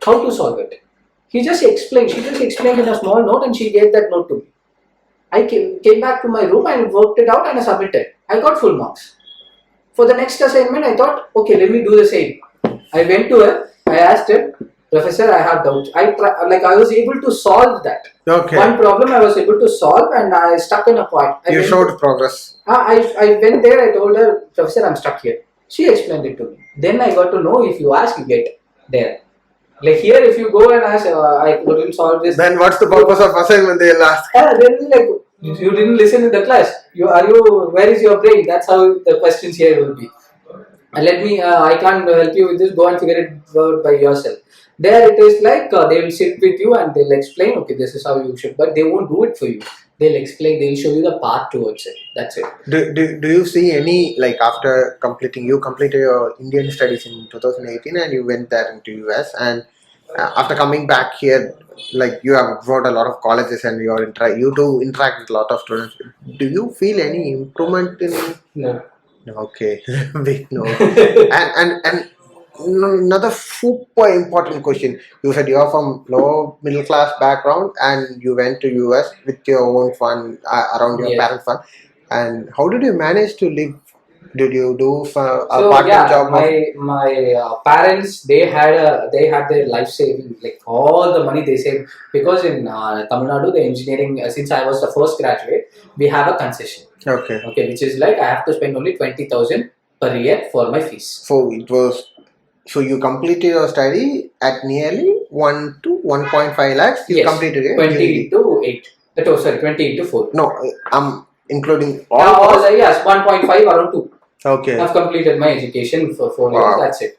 how to solve it. She just explained in a small note, and she gave that note to me. I came back to my room and worked it out and I submitted. I got full marks. For the next assignment, I thought, okay, let me do the same. I went to her, I asked her, Professor, I have doubts. I was able to solve that. Okay. One problem I was able to solve, and I stuck in a part. You showed progress. I went there, I told her, Professor, I'm stuck here. She explained it to me. Then I got to know, if you ask, you get there. Like here, if you go and ask, I couldn't solve this. Then what's the purpose of assignment? They'll ask. Then like, you didn't listen in the class. Where is your brain? That's how the questions here will be. I can't help you with this. Go and figure it out by yourself. There it is like they will sit with you and they'll explain, okay, this is how you should, but they won't do it for you. They'll explain, they'll show you the path towards it. That's it. Do you see any, like after you completed your Indian studies in 2018 and you went there into US, and after coming back here, like you have got a lot of colleges and you do interact with a lot of students. Do you feel any improvement in? No. Okay, big no. and another super important question. You said you are from low middle class background and you went to US with your own fund around your parents' fund. And how did you manage to live? Did you do a part-time job? My parents, they had their life saving, like all the money they saved, because in Tamil Nadu, the engineering, since I was the first graduate, we have a concession. Okay, which is like I have to spend only 20,000 per year for my fees. So you completed your study at nearly 1 to 1.5 lakhs. You completed it. 20 into 8. 20 into 4. No, I'm including all. 1.5 around 2. Okay. I've completed my education for 4 years. That's it.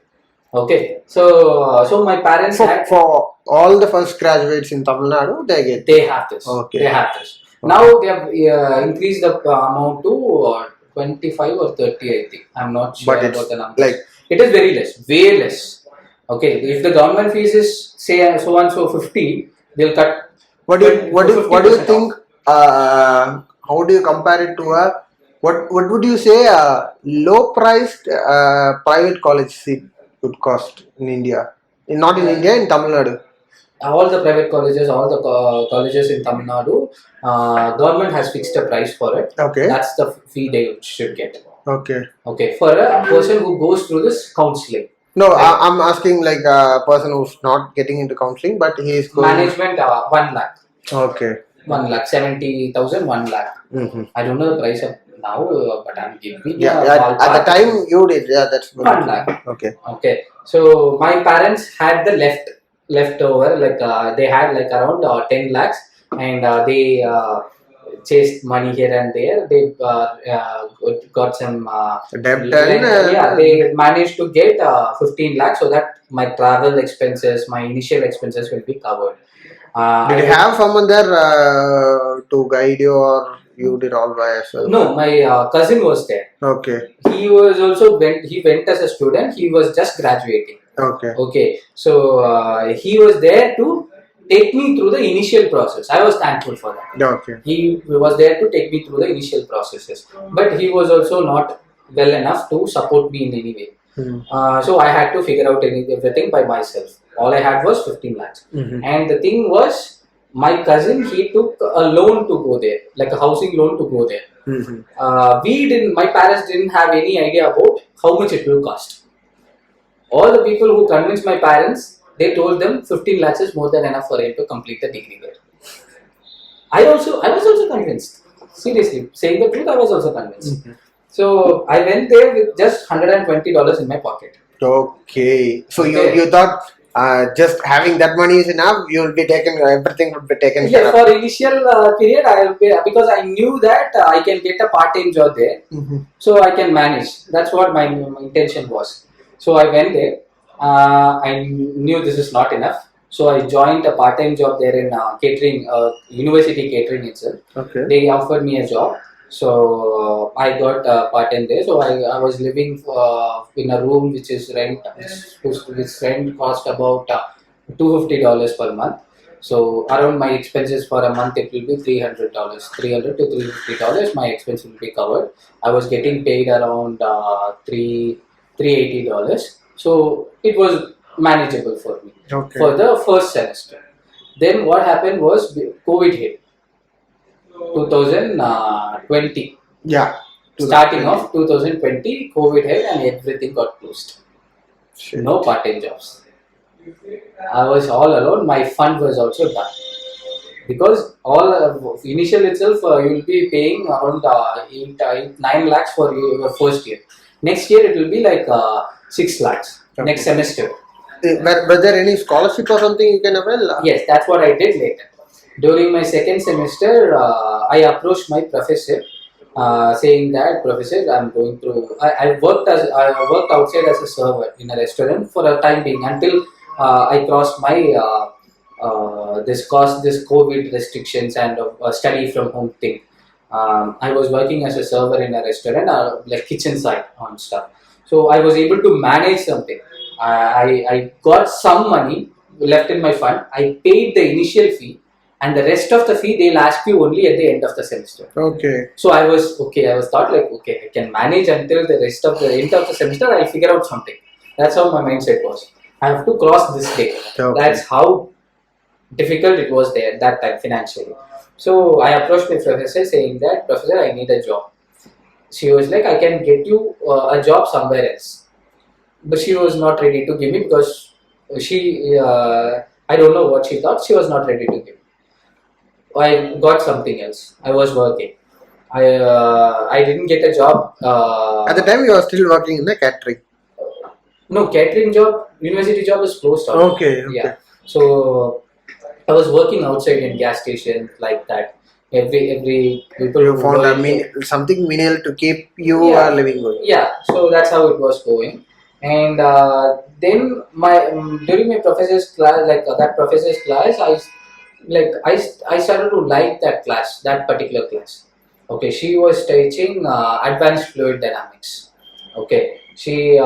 Okay. So my parents for all the first graduates in Tamil Nadu, they have this. Okay. They have this. Okay. Now they have increased the amount to 25 or 30, I think. I'm not sure about the number. It is very less, way less. Okay, if the government fees is say so and so 50, they'll cut. What do you think? How do you compare it to what would you say a low priced private college seat would cost in India? Not in India, in Tamil Nadu. All the private colleges, all the colleges in Tamil Nadu, government has fixed a price for it. Okay. That's the fee they should get. Okay. Okay. For a person who goes through this counseling. No, right? I'm asking like a person who's not getting into counseling, but he is going... Management, 1 lakh. Okay. 1 lakh, 70,000, 1 lakh. Mm-hmm. I don't know the price of now, but I'm giving at the time you did, that's 1 lakh. Okay. So my parents had the leftover, like they had like around 10 lakhs, and they chased money here and there. They got some debt. They managed to get 15 lakhs so that my travel expenses, my initial expenses will be covered. Did you have someone there to guide you, or you did all by yourself? No, my cousin was there. Okay. He was also he went as a student. He was just graduating. Okay. So he was there to take me through the initial process. I was thankful for that. Okay. He was there to take me through the initial processes, but he was also not well enough to support me in any way. So I had to figure out everything by myself. All I had was 15 lakhs. And the thing was, my cousin, he took a loan to go there, like a housing loan to go there. My parents didn't have any idea about how much it will cost. All the people who convinced my parents, they told them 15 lakhs is more than enough for him to complete the degree there. I was also convinced. Seriously, saying the truth, I was also convinced. So I went there with just $120 in my pocket. Okay. So you thought just having that money is enough? Everything would be taken care of. For initial period, I will pay, because I knew that I can get a part-time job there, so I can manage. That's what my intention was. So I went there. I knew this is not enough, so I joined a part-time job there in catering, university catering itself. Okay. They offered me a job, So I got part-time there. So I was living in a room which is which rent cost about $250 per month. So around my expenses for a month it will be $300, $300 to $350. My expense will be covered. I was getting paid around $380. So it was manageable for me for the first semester. Then what happened was COVID hit. 2020. Yeah. Starting of 2020, COVID hit and everything got closed. Shit. No part-time jobs. I was all alone. My fund was also done. Because initial itself, you will be paying around 9 lakhs for your first year. Next year, it will be like 6 lakhs. Next semester. Was there any scholarship or something you can avail? Yes, that's what I did later. During my second semester, I approached my professor, saying that professor, I'm going through. I worked outside as a server in a restaurant for a time being until I crossed my this COVID restrictions and study from home thing. I was working as a server in a restaurant, like kitchen side on stuff. So I was able to manage something. I got some money left in my fund. I paid the initial fee. And the rest of the fee they'll ask you only at the end of the semester. Okay. So I was thought like, okay, I can manage until the rest of the end of the semester. I'll figure out something. That's how my mindset was. I have to cross this day. Okay. That's how difficult it was there that time financially. So I approached my professor saying that, professor, I need a job. She was like, I can get you a job somewhere else. But she was not ready to give me because she, I don't know what she thought. She was not ready to give me. I got something else. I was working. I didn't get a job. At the time, you were still working in the catering. No, catering job, university job is closed down. Okay. Yeah. So I was working outside in gas station like that. Every people you found something menial to keep you living going. Yeah. So that's how it was going. And then during my professor's class, like that professor's class, I started to like that particular class. Okay, she was teaching advanced fluid dynamics. Okay, she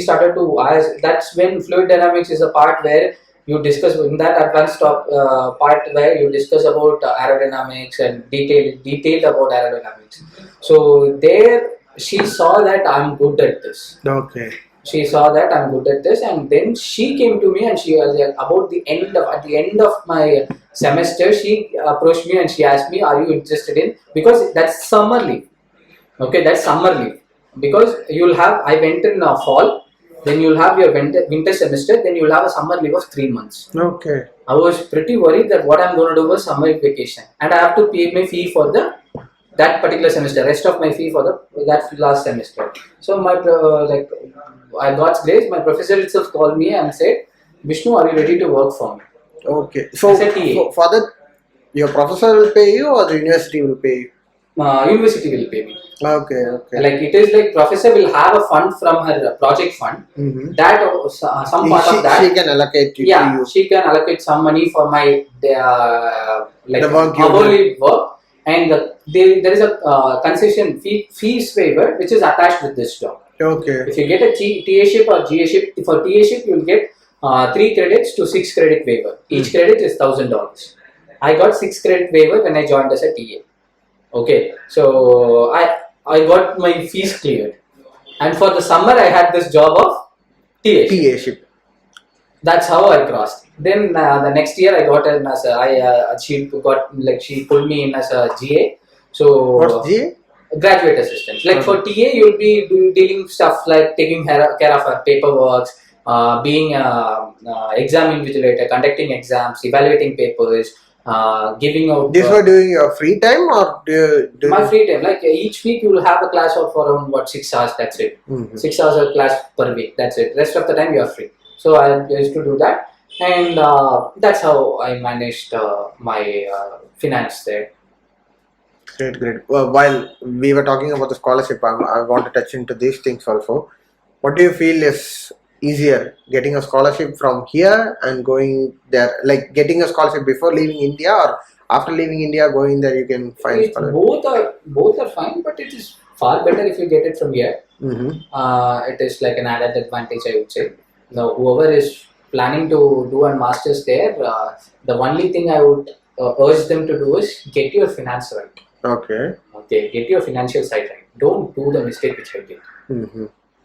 started to ask. That's when fluid dynamics is a part where you discuss in that advanced part where you discuss about aerodynamics and detailed about aerodynamics. So there she saw that I'm good at this. Okay. She saw that I'm good at this, and then she came to me and she was like, at the end of my semester, she approached me and she asked me, "Are you interested in?" Because that's summer leave. Okay, that's summer leave. Because you'll have. I went in fall, then you'll have your winter semester, then you'll have a summer leave of 3 months. Okay. I was pretty worried that what I'm going to do was summer vacation, and I have to pay my fee for that particular semester. Rest of my fee for that last semester. So my I got grace. My professor itself called me and said, "Vishnu, are you ready to work for me?" Okay. So for that, your professor will pay you or the university will pay you? University will pay me. Okay. Like it is like professor will have a fund from her project fund. Mm-hmm. That some part of that she can allocate to you. She can allocate some money for my hourly work. And there is a concession fees waiver which is attached with this job. Okay. If you get a TA-ship or GA-ship, for TA-ship you will get 3 credits to 6 credit waiver. Each credit is $1,000. I got 6 credit waiver when I joined as a TA. Okay, so I got my fees cleared, and for the summer I had this job of TA-ship. That's how I crossed. Then the next year I got in as she pulled me in as a GA. So what's GA? Graduate assistant. Like for TA, you'll be dealing stuff like taking care of paperwork, being exam invigilator, conducting exams, evaluating papers, giving out. This were during your free time or do my free time? Like each week you will have a class of around 6 hours. That's it. Mm-hmm. 6 hours of class per week. That's it. Rest of the time you are free. So I used to do that, and that's how I managed my finance there. Great. Well, while we were talking about the scholarship, I want to touch into these things also. What do you feel is easier, getting a scholarship from here and going there, like getting a scholarship before leaving India, or after leaving India, going there, you can find scholarship? Both are fine, but it is far better if you get it from here. It is like an added advantage, I would say. Now, whoever is planning to do a master's there, the only thing I would urge them to do is get your finance right. Okay. Get your financial side right. Don't do the mistake which I did.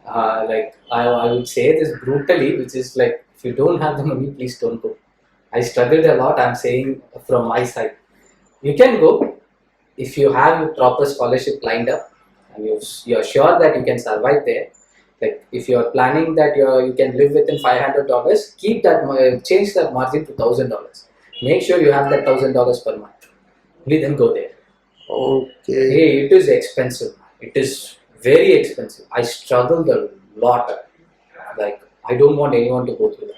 Like I would say this brutally, which is like, if you don't have the money, please don't go. I struggled a lot. I'm saying from my side, you can go if you have a proper scholarship lined up and you're sure that you can survive there. Like if you're planning that you can live within $500, keep that change that margin to $1,000. Make sure you have that $1,000 per month. Then go there. Okay. Hey, it is expensive. It is very expensive. I struggled a lot. Like I don't want anyone to go through that.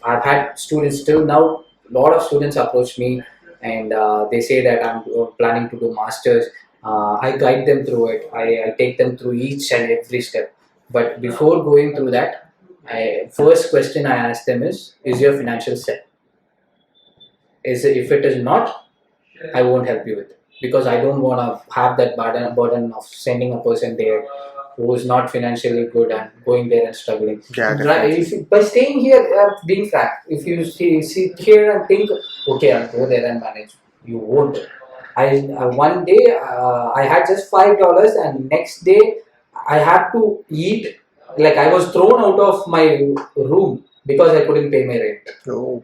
I've had students till now. A lot of students approach me and they say that I'm planning to do masters. I guide them through it. I take them through each and every step. But before going through that, first question I ask them is your financial set? If it is not, I won't help you with it. Because I don't want to have that burden of sending a person there who is not financially good and going there and struggling. By staying here, being frank, if you sit here and think, okay, I'll go there and manage, you won't. One day I had just $5, and next day I had to eat. Like I was thrown out of my room because I couldn't pay my rent. Oh,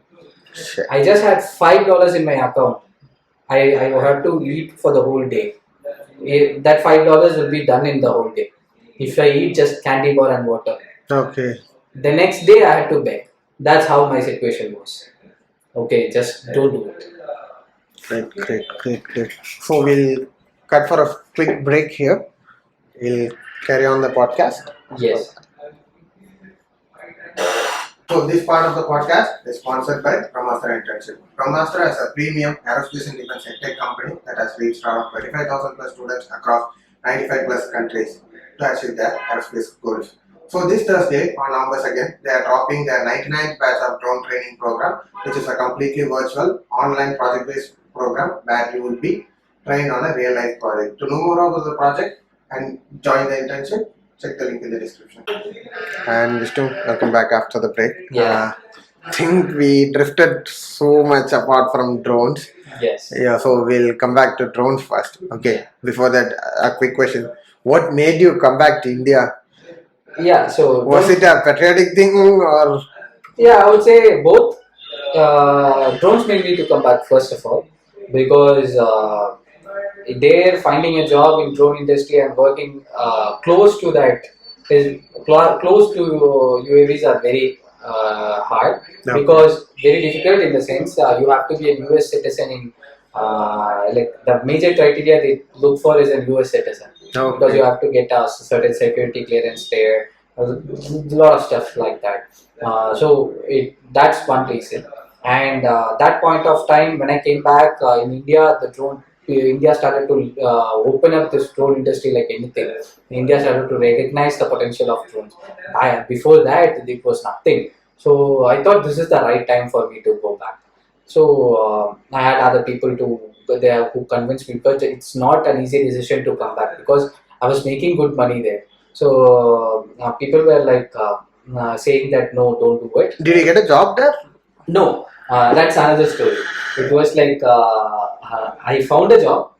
shit. I just had $5 in my account. I have to eat for the whole day. That $5 will be done in the whole day. If I eat just candy bar and water. Okay. The next day I had to beg. That's how my situation was. Okay, just don't do it. Great. So we'll cut for a quick break here. We'll carry on the podcast. Yes. So this part of the podcast is sponsored by Brahmastra Internship. Brahmastra is a premium aerospace and defense tech company that has reached around 25,000 plus students across 95 plus countries to achieve their aerospace goals. So this Thursday on Numbers again, they are dropping their 99th batch of drone training program, which is a completely virtual online project-based program where you will be trained on a real-life project. To know more about the project and join the internship, check the link in the description. And Vishnu, welcome back after the break. Yeah. I think we drifted so much apart from drones. Yes. Yeah, so we'll come back to drones first. Okay. Before that, a quick question. What made you come back to India? Yeah, so... Was it a patriotic thing or... Yeah, I would say both. Drones made me to come back first of all because they're finding a job in drone industry and working close to that is close to UAVs are very hard because very difficult in the sense you have to be a US citizen in like the major criteria they look for is a US citizen because you have to get a certain security clearance there, a lot of stuff like that. So that's one reason. And that point of time when I came back in India, India started to open up this drone industry like anything. India started to recognize the potential of drones. Before that, it was nothing. So I thought this is the right time for me to go back. So I had other people who convinced me, but it's not an easy decision to come back because I was making good money there. So people were like saying that no, don't do it. Did you get a job there? No, that's another story. It was like I found a job,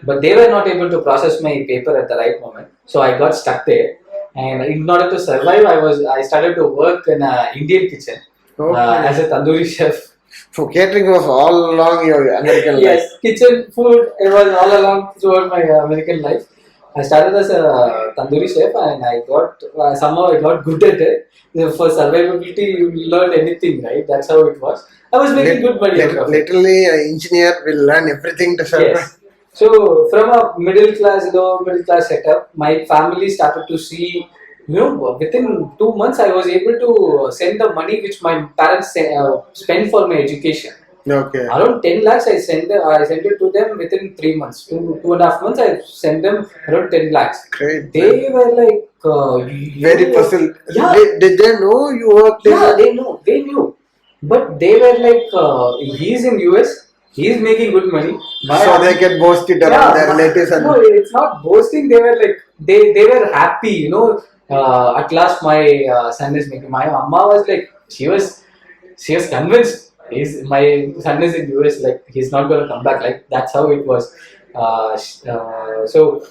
but they were not able to process my paper at the right moment. So I got stuck there, and in order to survive, I started to work in an Indian kitchen as a tandoori chef. So catering was all along your American life? Yes, kitchen food, it was all along throughout my American life. I started as a tandoori chef and I got somehow I got good at it. For survivability, you learn anything, right? That's how it was. I was making good money out of it. Literally, an engineer will learn everything to survive. Yes. So from a lower middle class setup, my family started to see. Within 2 months, I was able to send the money which my parents spent for my education. Okay. Around 10 lakhs, I sent it to them within 3 months. 2.5 months, I sent them around 10 lakhs. Great. They were like very puzzled. Yeah. Did they know you worked there? Yeah, they knew. But they were like, he's in US. He's making good money. So they get boasted around their relatives. And no, it's not boasting. They were like they were happy, at last my son is making. My mama was like she was convinced. My son is in US. Like he's not going to come back. Like that's how it was. So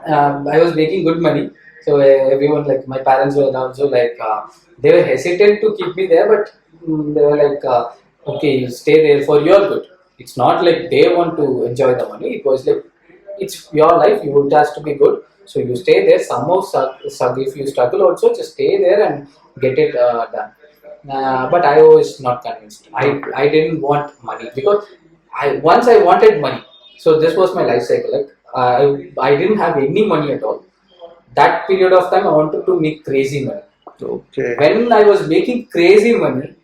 I was making good money. So everyone, like my parents were also like they were hesitant to keep me there, but they were like, okay, you stay there for your good. It's not like they want to enjoy the money. It was like it's your life. You it has to be good. So you stay there. Somehow, if you struggle, also just stay there and get it done. But I was not convinced. I didn't want money because once I wanted money. So this was my life cycle. Like I didn't have any money at all. That period of time I wanted to make crazy money. okay. When I was making crazy money,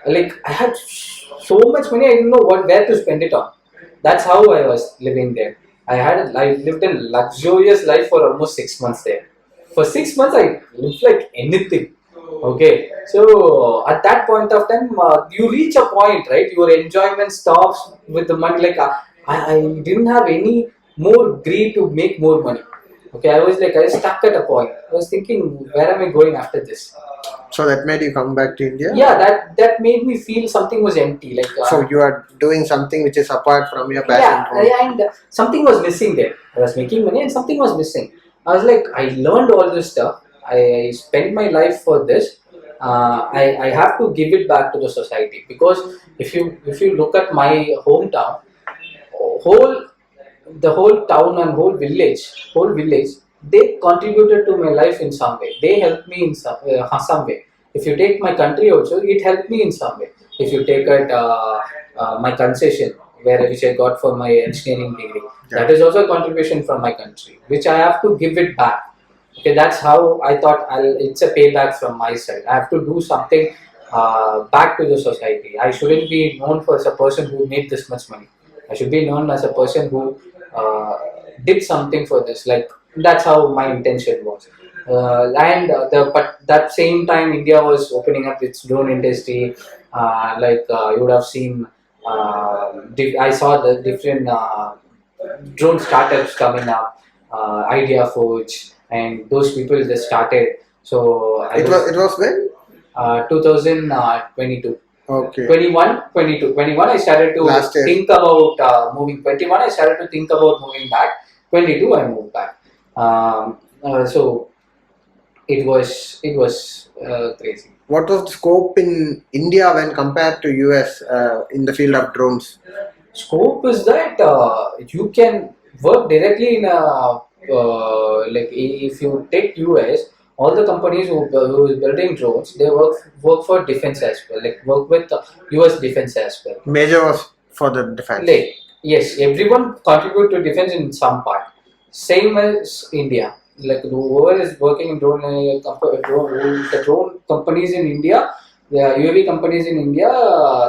like I had so much money, I didn't know where to spend it on. That's how I was living there. I lived a luxurious life for almost 6 months there. For 6 months, I lived like anything. Okay, so at that point of time, you reach a point, right? Your enjoyment stops with the money. Like I didn't have any more greed to make more money. Okay, I was stuck at a point. I was thinking, where am I going after this? So that made you come back to India? Yeah, that made me feel something was empty. Like so you are doing something which is apart from your passion. Yeah, and something was missing there. I was making money and something was missing. I was like, I learned all this stuff. I spent my life for this. I have to give it back to the society because if you look at my hometown, whole the whole town and whole village, they contributed to my life in some way. They helped me in some way. If you take my country also, it helped me in some way. If you take it my concession, which I got for my engineering degree, that is also a contribution from my country, which I have to give it back. Okay, that's how I thought. It's a payback from my side. I have to do something back to the society. I shouldn't be known as a person who made this much money. I should be known as a person who did something for this. Like that's how my intention was. But that same time, India was opening up its drone industry. You would have seen. I saw the different drone startups coming up. Idea Forge and those people just started. So it was when 2022. Okay. 21 I started to think about moving. 21 I started to think about moving back. 22 I moved back. So it was crazy. What was the scope in India when compared to US in the field of drones? Scope is that you can work directly in a like if you take US, all the companies who is building drones, they work for defense as well, like work with US defense as well. Major was for the defense. Like yes, everyone contribute to defense in some part. Same as India. Like whoever is working in the drone companies in India, the UAV companies in India,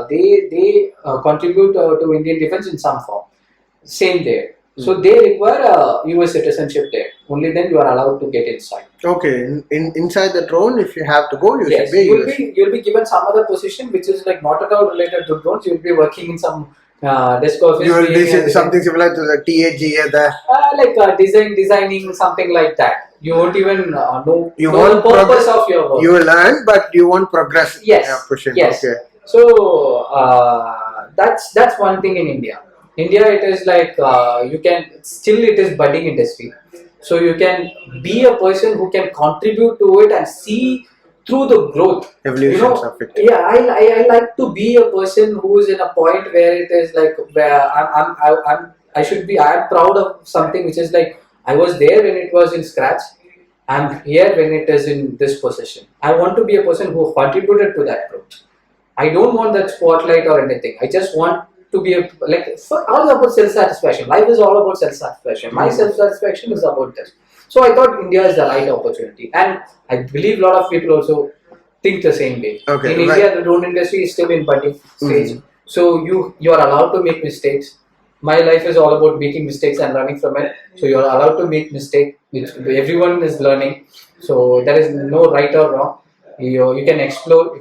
they contribute to Indian defense in some form. Same there. So they require US citizenship there. Only then you are allowed to get inside. Okay, inside the drone, if you have to go, yes, should you'll be given some other position which is like not at all related to drones. You'll be working in some desk office. You will be something similar to the TAGA there. Designing something like that. You won't even know the purpose of your work. You will learn, but you won't progress. Yes. Pushing. Yes. Okay. So that's one thing in India. India, it is like it is budding industry. So you can be a person who can contribute to it and see through the growth. Evolutions of it. Yeah, I like to be a person who is in a point where it is like where I'm proud of something which is like I was there when it was in scratch. I'm here when it is in this position. I want to be a person who contributed to that growth. I don't want that spotlight or anything. I just want to be all about self-satisfaction. Life is all about self-satisfaction. My self-satisfaction is about this. So I thought India is the right opportunity, and I believe a lot of people also think the same way. Okay, in India, the drone industry is still in budding stage. So you are allowed to make mistakes. My life is all about making mistakes and learning from it. So you are allowed to make mistakes, which everyone is learning. So there is no right or wrong. You can explore. You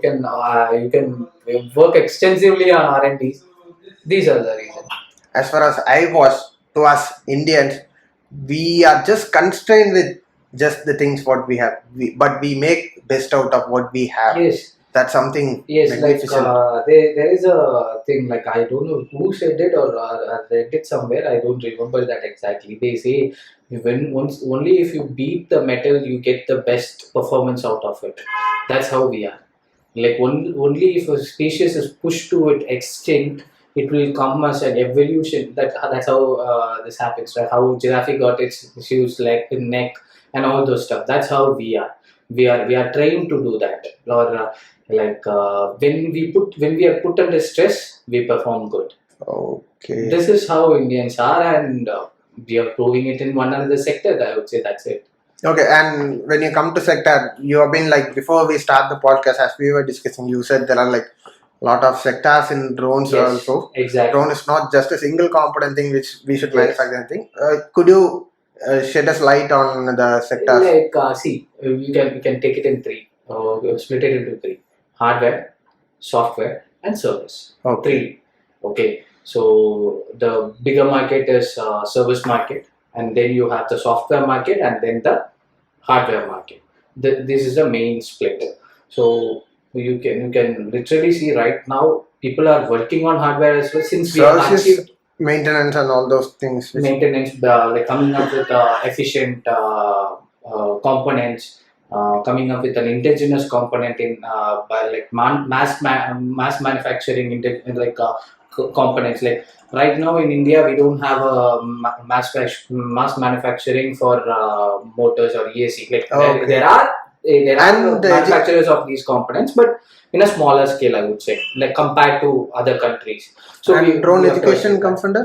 can work extensively on R&D. These are the reasons. As far as I was, to us Indians, we are just constrained with just the things what we have. But we make best out of what we have. Yes. That's something Yes, magnificent. like there is a thing, like I don't know who said it, or I read it somewhere. I don't remember that exactly. They say only if you beat the metal, you get the best performance out of it. That's how we are. Like only if a species is pushed to it extinct, it will come as an evolution. That's how this happens. Right? How giraffe got its huge neck and all those stuff. That's how we are. We are trained to do that. Or when we are put under stress, we perform good. Okay. This is how Indians are, and we are proving it in one another sector. I would say that's it. Okay, and when you come to sector, you have been like, before we start the podcast, as we were discussing, you said there are like a lot of sectors in drones. Yes, also. exactly. Drone is not just a single component thing which we should Yes. manufacture anything. Could you shed us light on the sectors? Like see, we can take it in three. Split it into three: hardware, software, and service. Okay. Three. Okay. So the bigger market is service market, and then you have the software market, and then the hardware market. This is the main split. So you can literally see right now people are working on hardware as well, since we have Services, achieved maintenance, and all those things. maintenance, like coming up with efficient components, coming up with an indigenous component in by like mass manufacturing components. Like right now in India, we don't have a mass manufacturing for motors or EAC. Like Okay. there are And the manufacturers of these components, but in a smaller scale, I would say, like compared to other countries. So and drone we have to education achieve that. comes under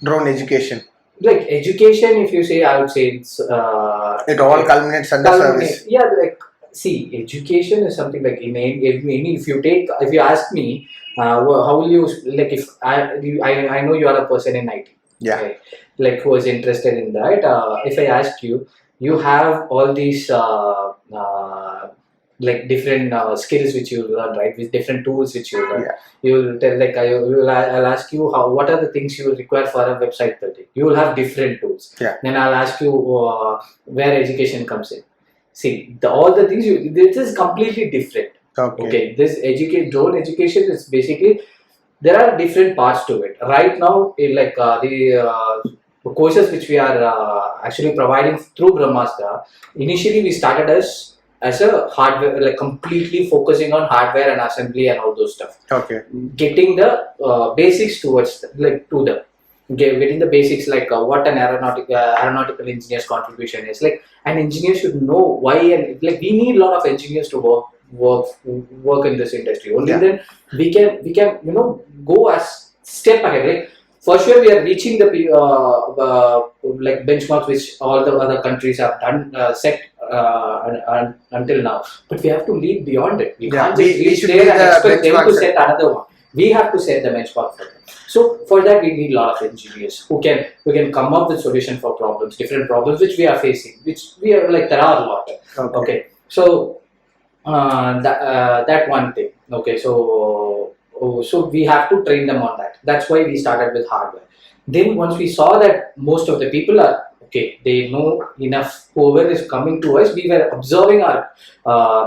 drone education. Like education, if you say, I would say it's It all culminates under service. yeah, like see, education is something like in any if you ask me, how will you, like, if I know you are a person in IT, Yeah. right? Like who is interested in that. If I ask you, you have all these like different skills which you learn, right? With different tools which you learn. Yeah. You will tell, like I'll ask you what are the things you will require for a website building. You will have different tools. Yeah. Then I'll ask you where education comes in. See, all the things this is completely different. Okay, this drone education is basically, there are different parts to it. Right now, the courses which we are actually providing through Brahmastra, initially we started as a hardware, like completely focusing on hardware and assembly and all those stuff. Okay. Getting the basics towards getting the basics, like what an aeronautical engineer's contribution is. Like an engineer should know why, and like we need a lot of engineers to work in this industry. Only then we can go as step ahead. Like for sure we are reaching the like benchmarks which all the other countries have done set until now, but we have to lead beyond it. We can't just reach there and expect them to set another one. We have to set the benchmark for them. So for that we need a lot of engineers who can come up with solution for different problems which we are facing, which we are like, there are a lot. Okay. So that one thing. Okay, so we have to train them on that. That's why we started with hardware. Then once we saw that most of the people are okay, they know enough. Whoever is coming to us, we were observing our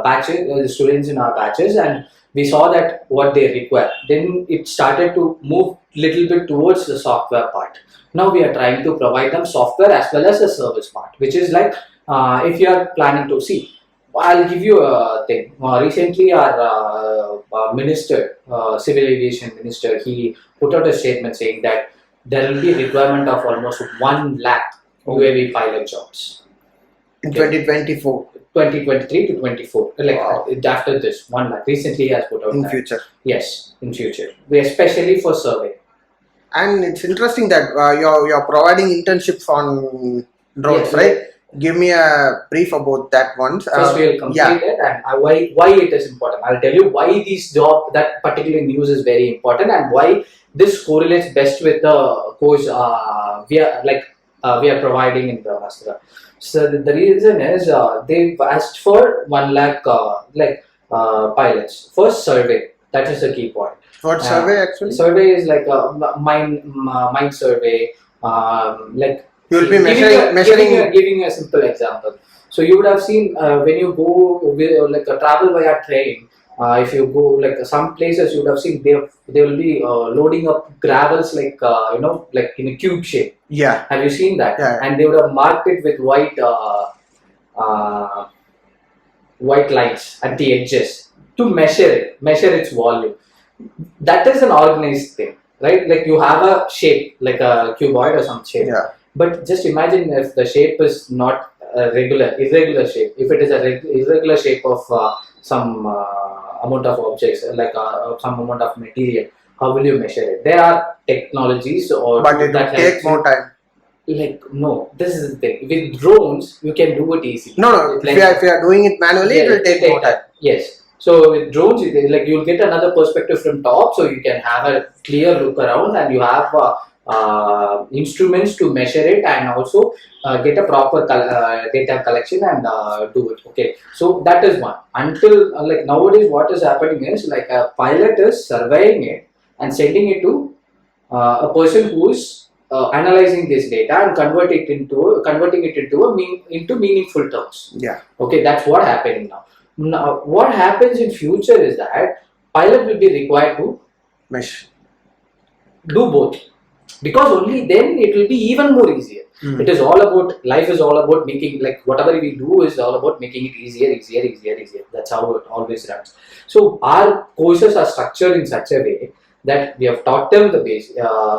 batches, the students in our batches, and we saw that what they require. Then it started to move little bit towards the software part. Now we are trying to provide them software as well as the service part, which is like if you are planning to see. I'll give you a thing. Recently, our minister, civil aviation minister, he put out a statement saying that there will be a requirement of almost 1 lakh UAV pilot jobs in 2024. 2023 to 24. Like after this, 1 lakh. Recently, he has put out in that. future. Yes, in future. Especially for survey. And it's interesting that you're providing internships on drones, right? Give me a brief about that once. First, we will complete it, and why it is important. I'll tell you why that particular news is very important, and why this correlates best with the course we are providing in Brahmastra. So the reason is they've asked for 1 lakh pilots for survey. That is the key point. What survey actually? Survey is like a mind survey. Like you will be measuring. Giving a simple example. So you would have seen when you go like travel via train. If you go like some places, you would have seen they will be loading up gravels like like in a cube shape. Yeah. Have you seen that? Yeah. And they would have marked it with white lines at the edges to measure its volume. That is an organized thing, right? Like you have a shape like a cuboid or some shape. Yeah. But just imagine if the shape is not a irregular shape. If it is a irregular shape of some amount of objects, like some amount of material, how will you measure it? There are technologies but it will take more time. Like no, this is the thing. With drones, you can do it easily. No. If you are doing it manually, it will take more time. Yes. So with drones, like you'll get another perspective from top, so you can have a clear look around, and you have instruments to measure it, and also get a proper data collection and do it. Okay. So that is one. Until like nowadays, what is happening is like a pilot is surveying it and sending it to a person who is analyzing this data and converting it into meaningful terms. Yeah. Okay, that's what happening now. Now, what happens in future is that pilot will be required to do both, because only then it will be even more easier. It is all about life is all about making, like whatever we do is all about making it easier. That's how it always runs. So our courses are structured in such a way that we have taught them the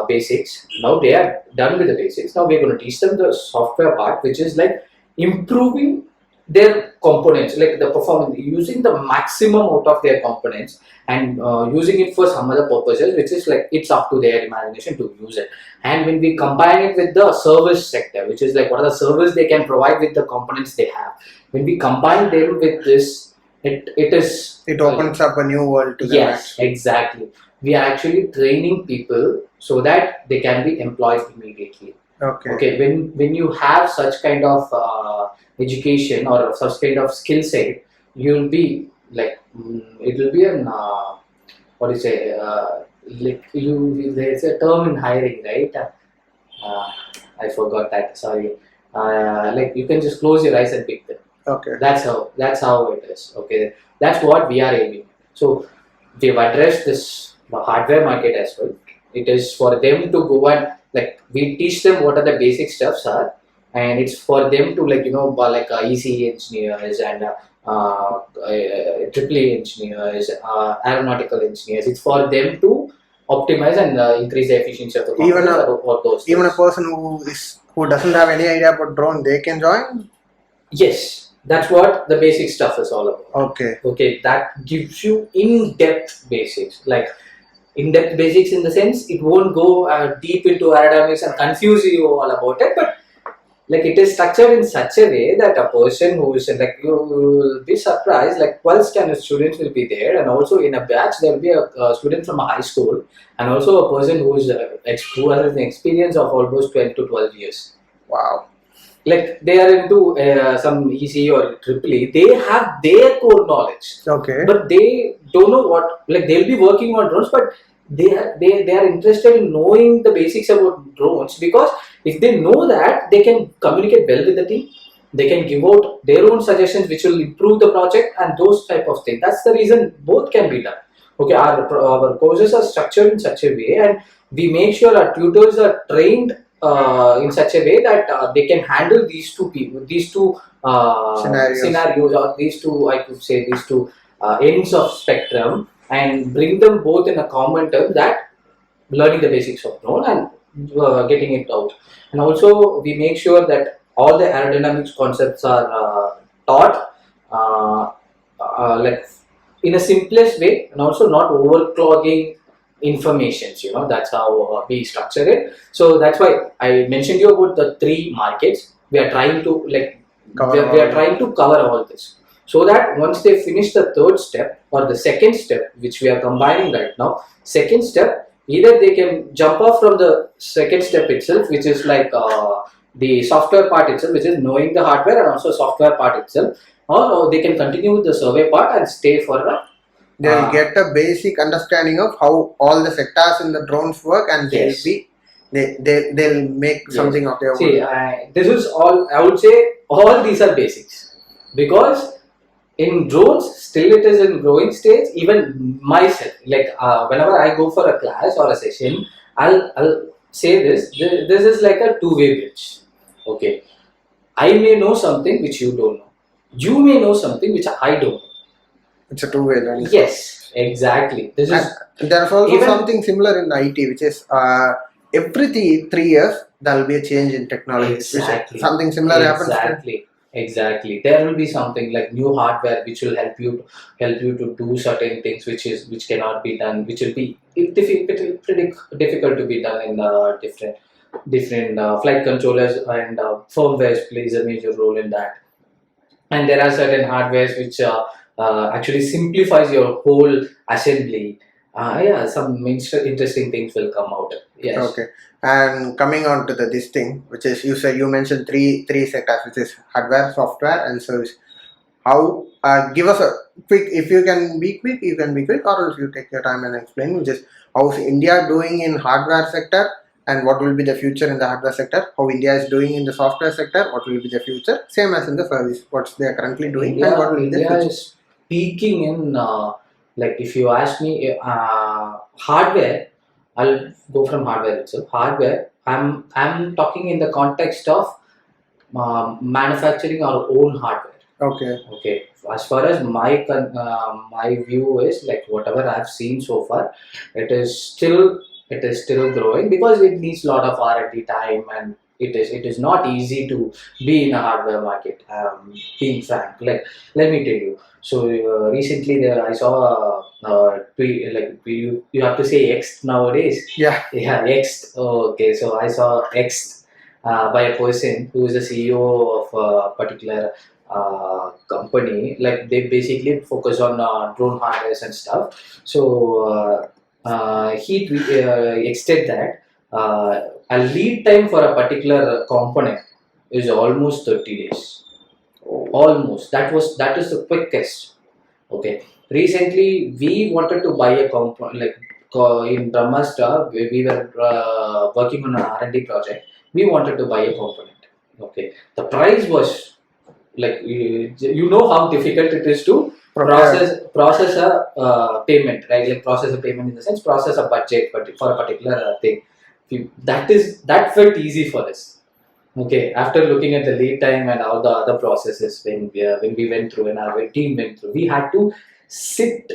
basics. Now they are done with the basics. Now we are going to teach them the software part, which is like improving their components, like the performance, using the maximum out of their components and using it for some other purposes, which is like it's up to their imagination to use it. And when we combine it with the service sector, which is like what are the service they can provide with the components they have, when we combine them with this, it opens up a new world to them. Yes, exactly. We are actually training people so that they can be employed immediately. Okay. When you have such kind of education or such kind of skill set, you'll be like it will be an what do you say? Like there's a term in hiring, right? I forgot that. Sorry. Like you can just close your eyes and pick them. Okay. That's how it is. Okay. That's what we are aiming. So we've addressed this hardware market as well. It is for them to go and like we teach them what are the basic stuffs are, and it's for them to like like ECE engineers and AAA engineers, aeronautical engineers. It's for them to optimize and increase the efficiency of the components. Even a person who doesn't have any idea about drone, they can join. Yes, that's what the basic stuff is all about. Okay, that gives you in-depth basics, like in-depth basics in the sense it won't go deep into aerodynamics and confuse you all about it, but like it is structured in such a way that a person who is like you will be surprised, like 12 standard students will be there, and also in a batch there will be a student from a high school and also a person who has an experience of almost 10 to 12 years. Wow. Like they are into some EC or AAA, they have their core knowledge. Okay. But they don't know what, like they'll be working on drones, but they are interested in knowing the basics about drones, because if they know that, they can communicate well with the team. They can give out their own suggestions which will improve the project and those type of things. That's the reason both can be done. Okay, our courses are structured in such a way, and we make sure our tutors are trained in such a way that they can handle these two scenarios, or these two ends of spectrum, and bring them both in a common term, that learning the basics of drone and getting it out. And also we make sure that all the aerodynamics concepts are taught like in a simplest way, and also not overclogging informations. That's how we structure it. So that's why I mentioned you about the 3 markets. We are trying to cover all this, so that once they finish the 3rd step or the 2nd step, which we are combining right now, 2nd step, either they can jump off from the 2nd step itself, which is like the software part itself, which is knowing the hardware and also software part itself, or they can continue with the survey part and stay for They'll get a basic understanding of how all the sectors in the drones work, and Yes. they'll make something of their own. See, this is all, I would say all these are basics, because in drones still it is in growing stage. Even myself, like whenever I go for a class or a session, I'll say this is like a two-way bridge. Okay, I may know something which you don't know, you may know something which I don't know. It's a two-way learning. Yes, exactly. This is there's also something similar in IT, which is every 3 years there will be a change in technology. Exactly. Something similar happens. Exactly. There will be something like new hardware which will help you to do certain things which cannot be done, which will be pretty difficult to be done in different flight controllers, and firmware plays a major role in that. And there are certain hardwares which actually simplifies your whole assembly. Some interesting things will come out. Yes. Okay. And coming on to this thing, which is you mentioned three sectors, which is hardware, software, and service. How? Give us a quick. If you can be quick, you can be quick, or if you take your time and explain, which is how's India doing in hardware sector, and what will be the future in the hardware sector? How India is doing in the software sector? What will be the future? Same as in the service. What they are currently doing, India, and what will be the India future? is peaking in. Like if you ask me, hardware, I'll go from hardware itself. Hardware, I'm talking in the context of manufacturing our own hardware. Okay. As far as my view is, like whatever I've seen so far, it is still growing, because it needs a lot of R&D time, and it is not easy to be in a hardware market. Being frank, like let me tell you. So recently I saw tweet, like you have to say X nowadays. Yeah, X. Okay, so I saw X by a person who is the CEO of a particular company. Like they basically focus on drone hardware and stuff. So he extended that a lead time for a particular component is almost 30 days. Almost. That is the quickest. Okay. Recently, we wanted to buy a component, like in Brahmastra, we were working on an R&D project. We wanted to buy a component. Okay. The price was like, you know how difficult it is to process a payment, right? Like process a payment in the sense, process a budget for a particular thing. That felt easy for us. Okay, after looking at the lead time and all the other processes when we went through and our team went through, we had to sit,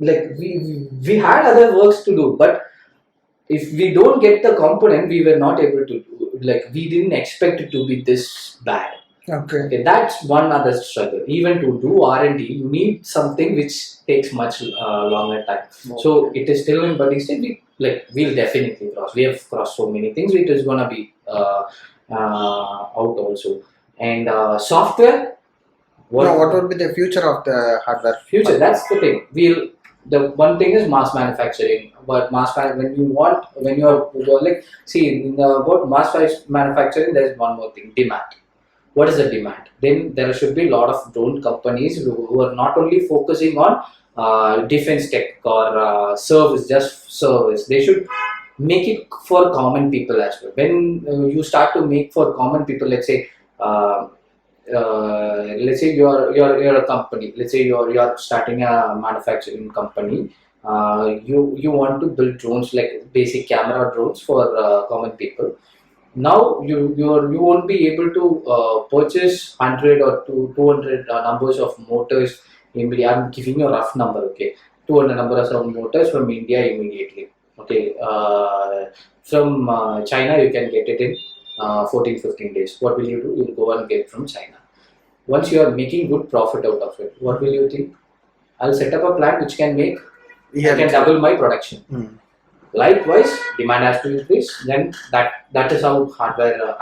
like we had other works to do, but if we don't get the component, we were not able to do, like we didn't expect it to be this bad. Okay, that's one other struggle. Even to do R&D, you need something which takes much longer time. So it is still in budding stage. We'll definitely cross. We have crossed so many things. It is gonna be out also. And software. What would be the future of the hardware? Future. That's the thing. The one thing is mass manufacturing. But when you are like, see, about mass manufacturing, there is one more thing: demand. What is the demand? Then there should be a lot of drone companies who are not only focusing on defense tech or service. They should make it for common people as well. When you start to make for common people, let's say you're a company. Let's say you're starting a manufacturing company. You want to build drones, like basic camera drones for common people. Now you won't be able to purchase 100 or 200 numbers of motors. I'm giving you a rough number. Okay, 200 numbers of motors from India immediately. Okay, from China you can get it in 14-15 days. What will you do? You'll go and get from China. Once you are making good profit out of it, what will you think? I'll set up a plant which can make, I can double my production. Likewise, demand has to increase. Then that is how hardware.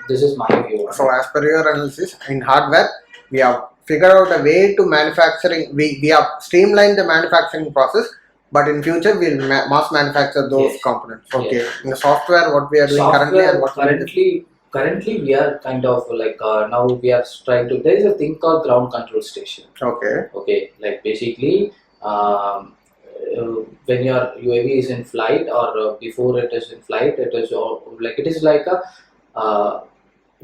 This is my view. So as per your analysis, in hardware, we have figured out a way to manufacturing. We have streamlined the manufacturing process, but in future we'll mass manufacture those components. Okay. Yes. In the software, what we are doing currently and what currently we are kind of like now we are trying to. There is a thing called ground control station. Okay. Okay. Like basically, when your UAV is in flight or before it is in flight, it is like a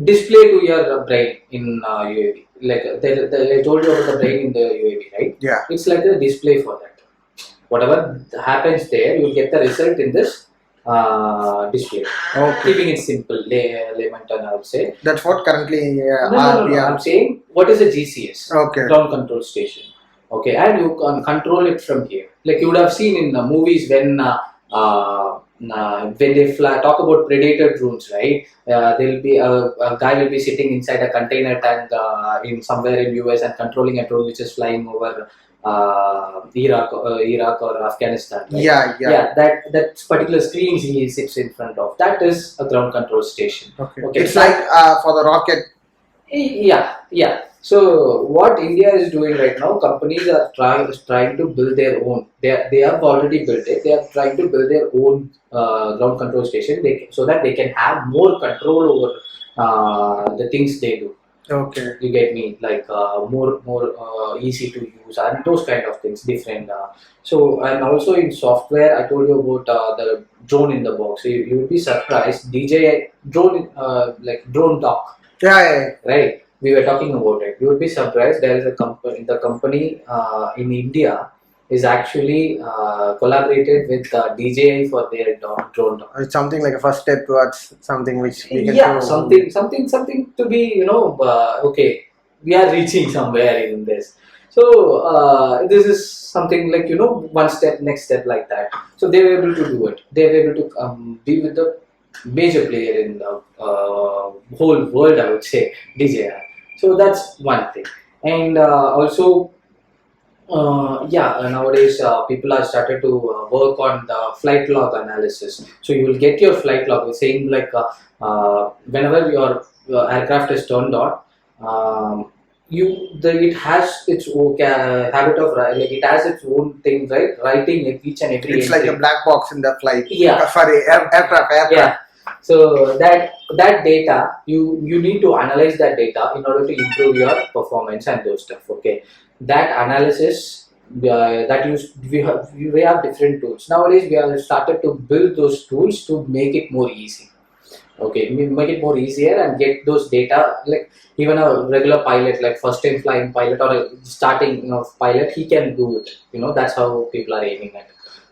display to your brain in UAV. Like I told you about the brain in the UAV, right? Yeah. It's like a display for that. Whatever happens there, you'll get the result in this display. Okay. Keeping it simple, layman term, I would say. That's what currently. No. I'm saying what is a GCS? Okay. Ground control station. Okay, and you can control it from here. Like you would have seen in movies when they talk about predator drones, right? There'll be a guy will be sitting inside a container tank in somewhere in US and controlling a drone which is flying over Iraq or Afghanistan. Right? Yeah. That particular screens he sits in front of. That is a ground control station. Okay. It's like for the rocket. Yeah. So what India is doing right now, companies are trying to build their own. They have already built it. They are trying to build their own ground control station, so that they can have more control over the things they do. Okay. You get me? Like more easy to use and those kind of things, different. So and also in software, I told you about the drone in the box. So you will be surprised. DJI drone, like drone dock. Yeah. Right. We were talking about it. You would be surprised. There is a company. The company in India is actually collaborated with DJI for their drone dock. It's something like a first step towards something which we can Yeah, something to be, okay, we are reaching somewhere in this. So this is something like, one step, next step, like that. So they were able to do it. They were able to be with the major player in the whole world, I would say, DJI. So that's one thing. And also, nowadays people are started to work on the flight log analysis. So you will get your flight log saying like whenever your aircraft is turned on, it has its own habit of it has its own thing, right? Writing each and every. It's like a black box in the flight. Yeah. Sorry, aircraft. Yeah. So that data, you need to analyze that data in order to improve your performance and those stuff. Okay, that analysis we have different tools nowadays. We have started to build those tools to make it more easy. Okay, make it more easier and get those data. Like even a regular pilot, like first time flying pilot or a starting pilot, he can do it. That's how people are aiming at.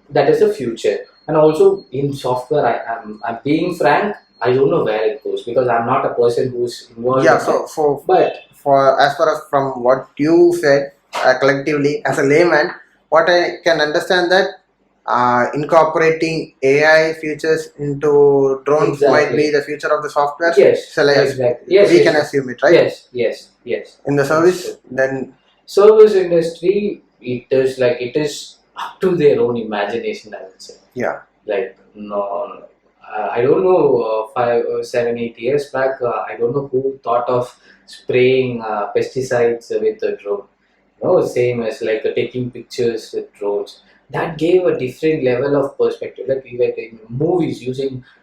That is the future. And also in software, I'm being frank, I don't know where it goes because I'm not a person who's involved. Yeah, in so it. for as far as from what you said collectively as a layman, what I can understand that incorporating AI features into drones might be the future of the software. Yes, so exactly. Yes, we can assume it, right? Yes. In the service, then service industry, it is up to their own imagination, I would say. Yeah. Like no, I don't know. 5, 7, 8 years back, I don't know who thought of spraying pesticides with a drone. Same as like taking pictures with drones. That gave a different level of perspective. Like in movies,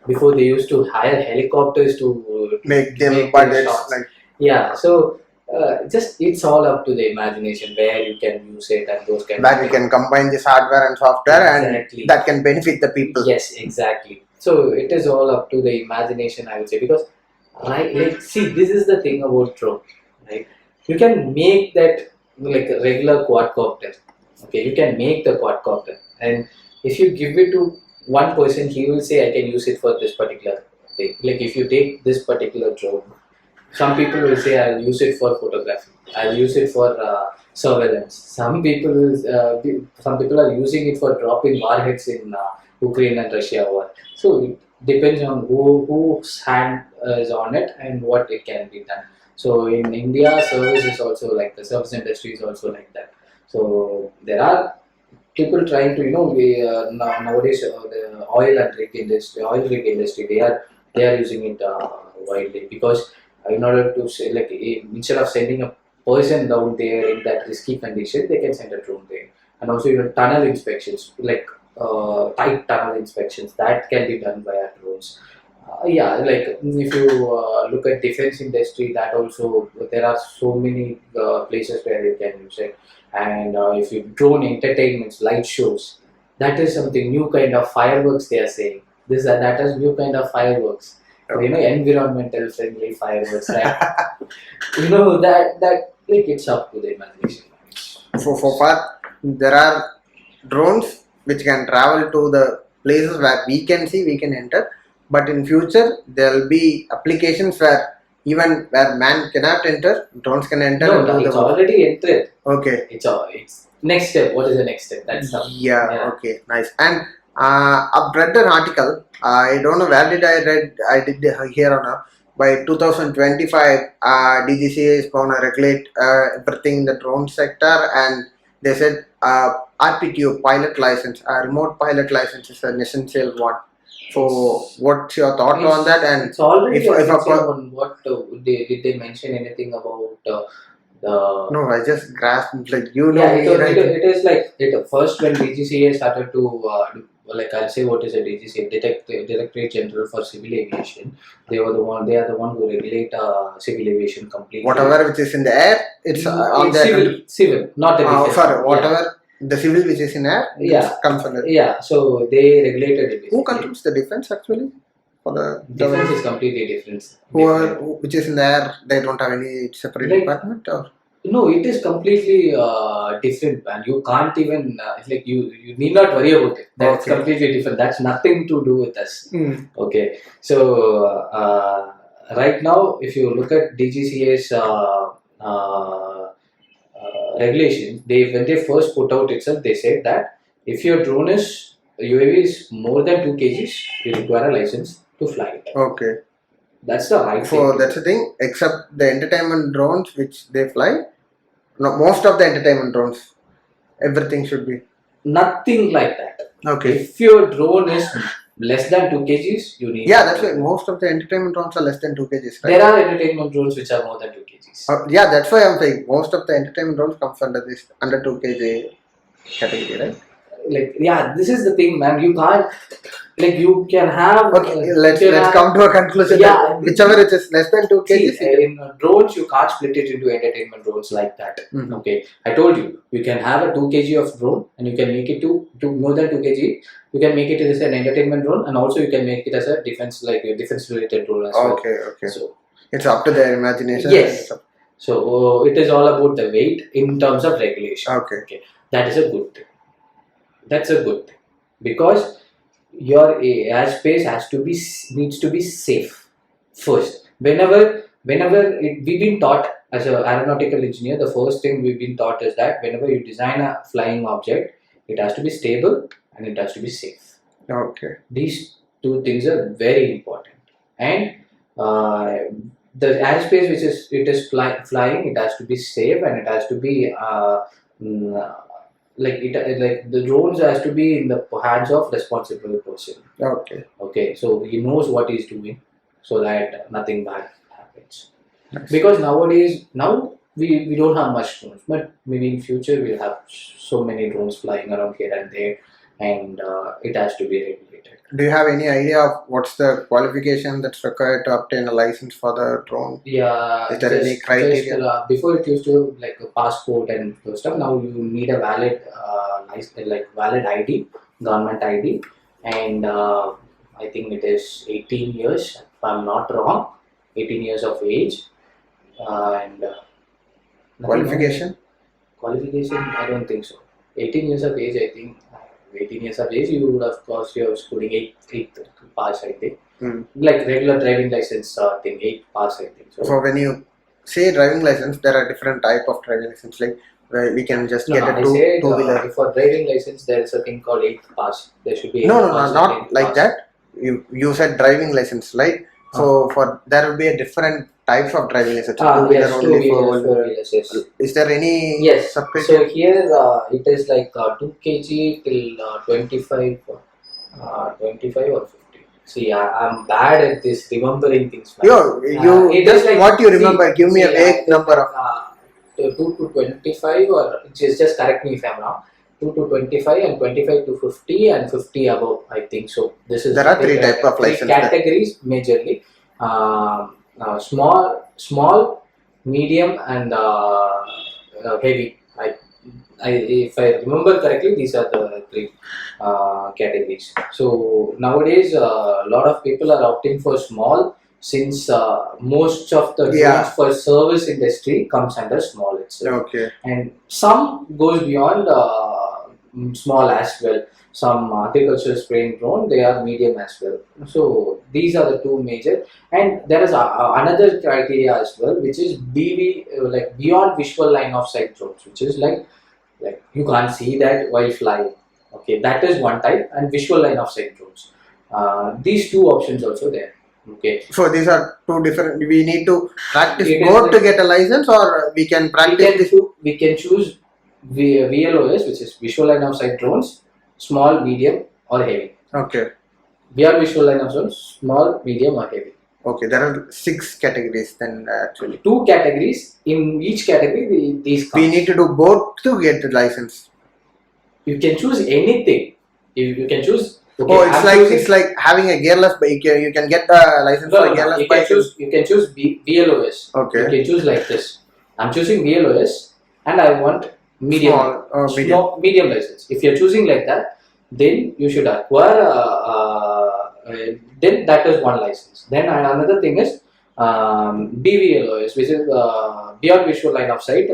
before they used to hire helicopters to make shots. Like yeah. So just it's all up to the imagination where you can use it and those kind of things. That you can combine this hardware and software and that can benefit the people. Yes, exactly. So it is all up to the imagination, I would say, because see, this is the thing about drone, right? You can make that like a regular quadcopter. Okay, you can make the quadcopter, and if you give it to one person, he will say, I can use it for this particular thing. Like if you take this particular drone, some people will say, I'll use it for photography. I'll use it for surveillance. Some people are using it for dropping warheads in Ukraine and Russia war. So it depends on whose hand is on it and what it can be done. So in India, service is also like the service industry is also like that. So there are people trying to nowadays the oil rig industry they are using it widely because in order to say like instead of sending a person down there in that risky condition, they can send a drone there. And also tunnel inspections like tight tunnel inspections that can be done via drones. Like if you look at defense industry, that also there are so many places where you can use it. and if you drone entertainments, light shows, that is something new kind of fireworks they are saying. That is new kind of fireworks. Environmental friendly fireworks. That it's up to the imagination. For far, there are drones which can travel to the places where we can see, we can enter. But in future, there will be applications where even where man cannot enter, drones can enter. No, it's already entered. Okay. It's next step. What is the next step? That's okay, nice. And I've read an article. I don't know where did I read. I did hear on a. By 2025, DGCA is going to regulate everything in the drone sector, and they said RPTO pilot license, remote pilot license is an essential one. So, what's your thought on that? And it's already on what did they mention anything about the? No, I just grasped it is like first when DGCA started to I'll say what is a DGCA, Directorate General for Civil Aviation. They are the one who regulate civil aviation completely. Whatever which is in the air, it's on the civil, not the defense. Sorry, whatever the civil which is in air, comes under. Yeah, so they regulated it. Who controls the defense actually? For the defense is completely different. Which is in the air, they don't have any separate department or? No, it is completely different, man. You can't even you need not worry about it. That's completely different. That's nothing to do with us. Okay, so right now, if you look at DGCA's regulations, when they first put out itself, they said that if your drone UAV is more than 2 kgs, you require a license to fly it. Okay. That's the right thing. That's the thing. Except the entertainment drones which they fly, most of the entertainment drones, everything should be. Nothing like that. Okay. If your drone is less than 2 kgs, you need. Yeah, that's why most of the entertainment drones are less than 2 kgs. Right? There are entertainment drones which are more than 2 kgs. Yeah, that's why I'm saying most of the entertainment drones comes under this under 2 kg category, right? This is the thing, man. You can't. You can have. Okay, let's come to a conclusion. Yeah, whichever it is less than 2 kg. In drones, you can't split it into entertainment drones like that. Mm-hmm. Okay, I told you can have a 2 kg of drone, and you can make it to more than 2 kg. You can make it as an entertainment drone, and also you can make it as a defense related drone as well. Okay. So it's up to their imagination. Yes. So it is all about the weight in terms of regulation. Okay. That is a good thing. That's a good thing because your airspace needs to be safe first. Whenever we've been taught as an aeronautical engineer, the first thing we've been taught is that whenever you design a flying object, it has to be stable and it has to be safe. Okay. These two things are very important. And the airspace which it is flying, it has to be safe and it has to be the drones has to be in the hands of responsible person. Okay, so he knows what he's doing so that nothing bad happens. Nice. Because nowadays we don't have much drones, but maybe in future we'll have so many drones flying around here and there, and it has to be regulated. Do you have any idea of what's the qualification that's required to obtain a license for the drone? Yeah. Is there any criteria? Before it used to like a passport and those stuff. Now you need a valid valid ID, government ID, and I think it is 18 years, if I'm not wrong, 18 years of age, and Qualification? Qualification, I don't think so. 18 years of age, I think. 18 years of age, you would have course your schooling 8th pass, I think. Like regular driving license thing, 8th pass, I think. So when you say driving license, there are different type of driving license. Like where we can just get a two-wheeler. For driving license, there is a thing called 8th pass. There should be. No, not like that. You said driving license, right? So there will be a different types of driving license. Two-wheeler only, four-wheelers, yes. Is there any separate? So here it is like 2 kg till 25 or 50. See, I'm bad at this remembering things. What you remember? Give me a vague number of 2 to 25, or just correct me if I'm wrong. 2 to 25 and 25 to 50 and 50 above, I think so. There are 3 types of license categories majorly. Small, medium, and heavy. if I remember correctly, these are the three categories. So nowadays, a lot of people are opting for small, since most of the drones for service industry comes under small itself. Okay. And some goes beyond small as well. Some agricultural spraying drone, they are medium as well. So these are the two major. And there is another criteria as well, which is BV, like beyond visual line of sight drones, which is like you can't see that while flying. Okay, that is one type, and visual line of sight drones. These two options also there. Okay. So these are two different. We need to practice It is both like- to get a license, or we can practice. We can choose VLOS, which is visual line of sight drones, small, medium, or heavy. Okay. Beyond visual line of drones, small, medium, or heavy. Okay, there are 6 categories then actually. 2 categories. In each category, these comes. We need to do both to get the license. You can choose anything. You can choose. Okay, Oh, it's like having a gearless bike. You can get the license for a gearless you bike. can choose VLOS. Okay. You can choose like this. I'm choosing VLOS, and I want medium. Small, medium license. If you're choosing like that, then you should acquire. Then that is one license. Then another thing is BVLOS, which is beyond visual line of sight.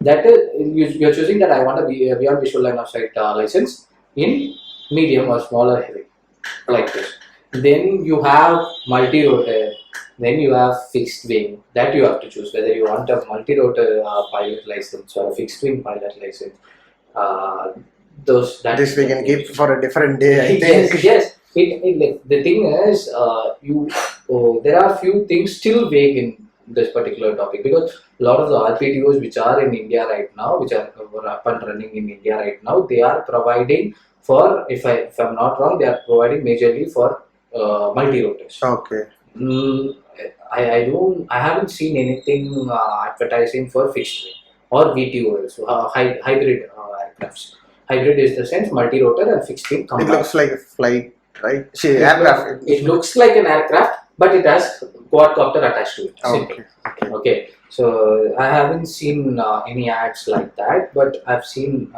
That is you're choosing that I want a beyond visual line of sight license in medium or smaller heavy, like this. Then you have multi-rotor. Then you have fixed wing. That you have to choose whether you want a multi-rotor pilot license or a fixed wing pilot license. This we can keep for a different day, I think. Yes. The thing is, there are few things still vague in this particular topic, because a lot of the RPTOs which are in India right now, which are up and running in India right now, they are providing for, if I'm not wrong, they are providing majorly for multi-rotors. Okay. I haven't seen anything advertising for fixed wing or VTOL, so hybrid aircrafts. Hybrid is the sense multi-rotor and fixed wing combined. It looks like a flight, right? See, aircraft. It looks like an aircraft, but it has quadcopter attached to it. Okay. Okay. So I haven't seen any ads like that, but I've seen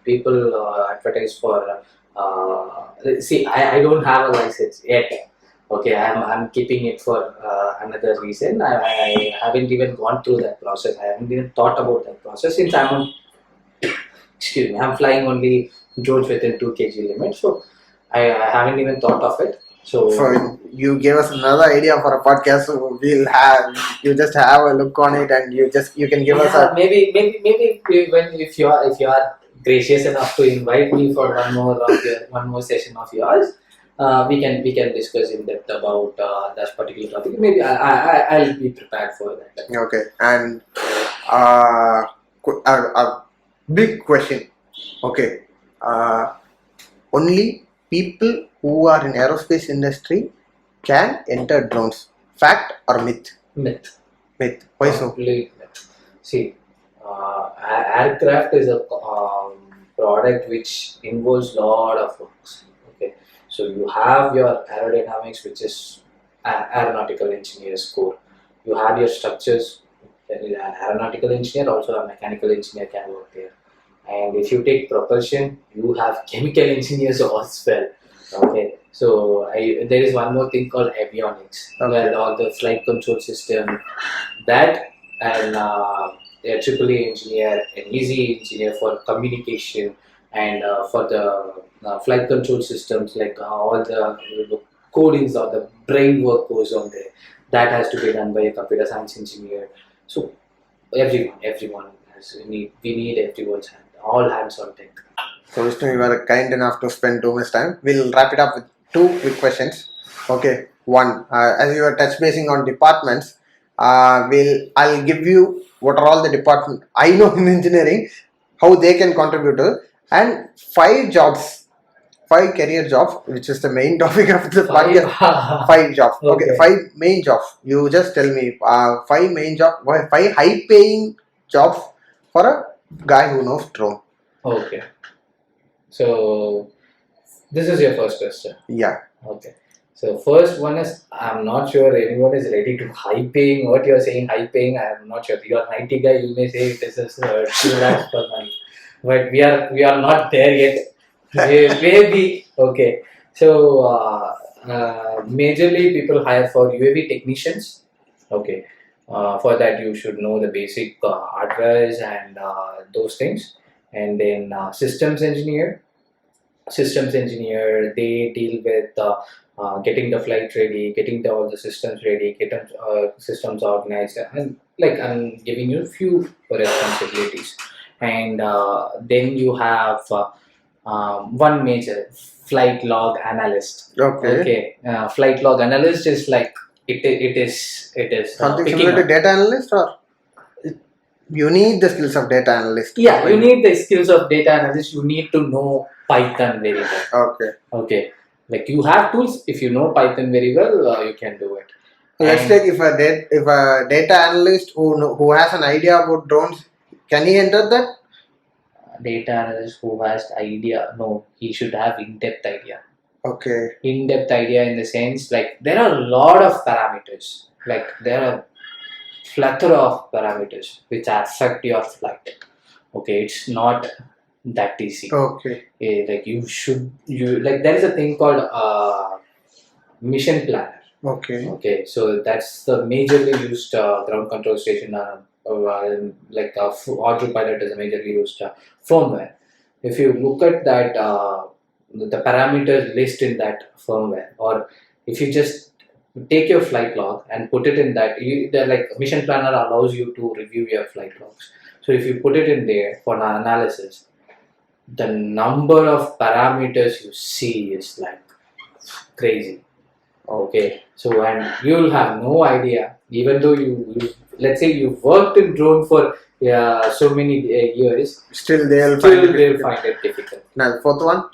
people advertise for. See, I don't have a license yet. Okay, I'm keeping it for another reason. I haven't even gone through that process. I haven't even thought about that process since I'm flying only drones within 2 kg limit. So I haven't even thought of it. So you gave us another idea for a podcast. So we'll have you just have a look on it, and you can give us a maybe if you are gracious enough to invite me for one more session of yours, we can discuss in depth about that particular topic. Maybe I'll be prepared for that. Okay, and a big question. Okay, only people who are in aerospace industry can enter drones. Fact or myth? Myth. Myth. Why so? Complete myth. See, aircraft is a product which involves lot of works. Okay, so you have your aerodynamics, which is aeronautical engineer's core. You have your structures. An aeronautical engineer, also a mechanical engineer can work there. And if you take propulsion, you have chemical engineers as well. Okay, so there is one more thing called avionics, where all the flight control system, that, and a AAA engineer, an easy engineer for communication, and for the flight control systems, like all the codings or the brain work goes on there. That has to be done by a computer science engineer. So everyone we need everyone's hand, all hands on deck. So Vishnu, you were kind enough to spend too much time. We'll wrap it up with 2 quick questions. Okay, one, as you were touch basing on departments, I'll give you what are all the departments I know in engineering, how they can contribute to, and 5 jobs, 5 career jobs, which is the main topic of the podcast. 5 jobs. Okay, 5 main jobs. You just tell me 5 main jobs, 5 high paying jobs for a guy who knows drone. Okay. So this is your first question. Yeah. Okay. So first one is, I'm not sure anyone is ready to hyping what you're saying. Hyping, I'm not sure. You're an IT guy. You may say it is 2 lakhs per month, but we are not there yet. Maybe okay. So majorly people hire for UAV technicians. Okay. For that you should know the basic hardware and those things, and then systems engineer, they deal with getting the flight ready, getting all the systems ready, getting systems organized, and like I'm giving you a few responsibilities. And then you have one major flight log analyst. Okay, flight log analyst is like it is Something picking similar to up. data analyst, or you need the skills of data analyst? Yeah, you need the skills of data analyst. You need to know Python very well. Okay. Like you have tools. If you know Python very well, you can do it. Let's And take if a data analyst who has an idea about drones, can he enter that? data analyst who has idea, no, he should have in-depth idea. Okay. In-depth idea in the sense, like there are a lot of parameters. Like there are plethora of parameters which affect your flight. Okay, it's not that easy. Okay. Like you like there is a thing called mission planner. Okay. Okay, so that's the majorly used ground control station. Like autopilot is a majorly used firmware. If you look at that, the parameters list in that firmware, or if you just take your flight log and put it in that, the like mission planner allows you to review your flight logs. So if you put it in there for an analysis, the number of parameters you see is like crazy. Okay, so and you'll have no idea, even though you let's say you worked in drone for so many years, Still they'll find it difficult. Now, fourth one.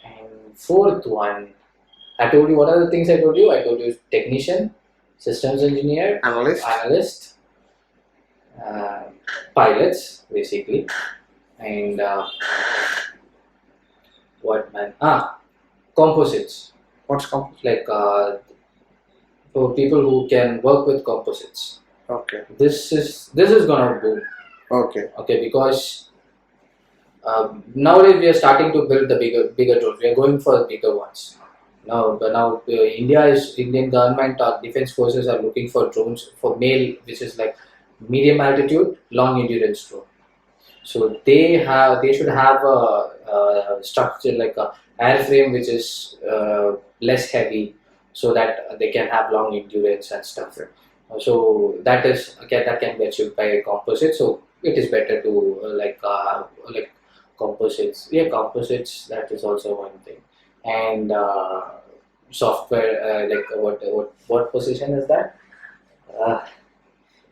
And fourth one, I told you what are the things I told you. I told you technician, systems engineer, analyst, pilots basically, and what man? Composites. What's composite? Like for people who can work with composites. Okay. This is gonna boom. Okay. Okay, because nowadays we are starting to build the bigger drones. We are going for the bigger ones. Now Indian government or defense forces are looking for drones for male, which is like medium altitude, long endurance drone. So they should have a structure like a airframe which is less heavy, so that they can have long endurance and stuff. So that can be achieved by a composite. So it is better to like composites. Yeah, composites. That is also one thing. And software. Like what position is that?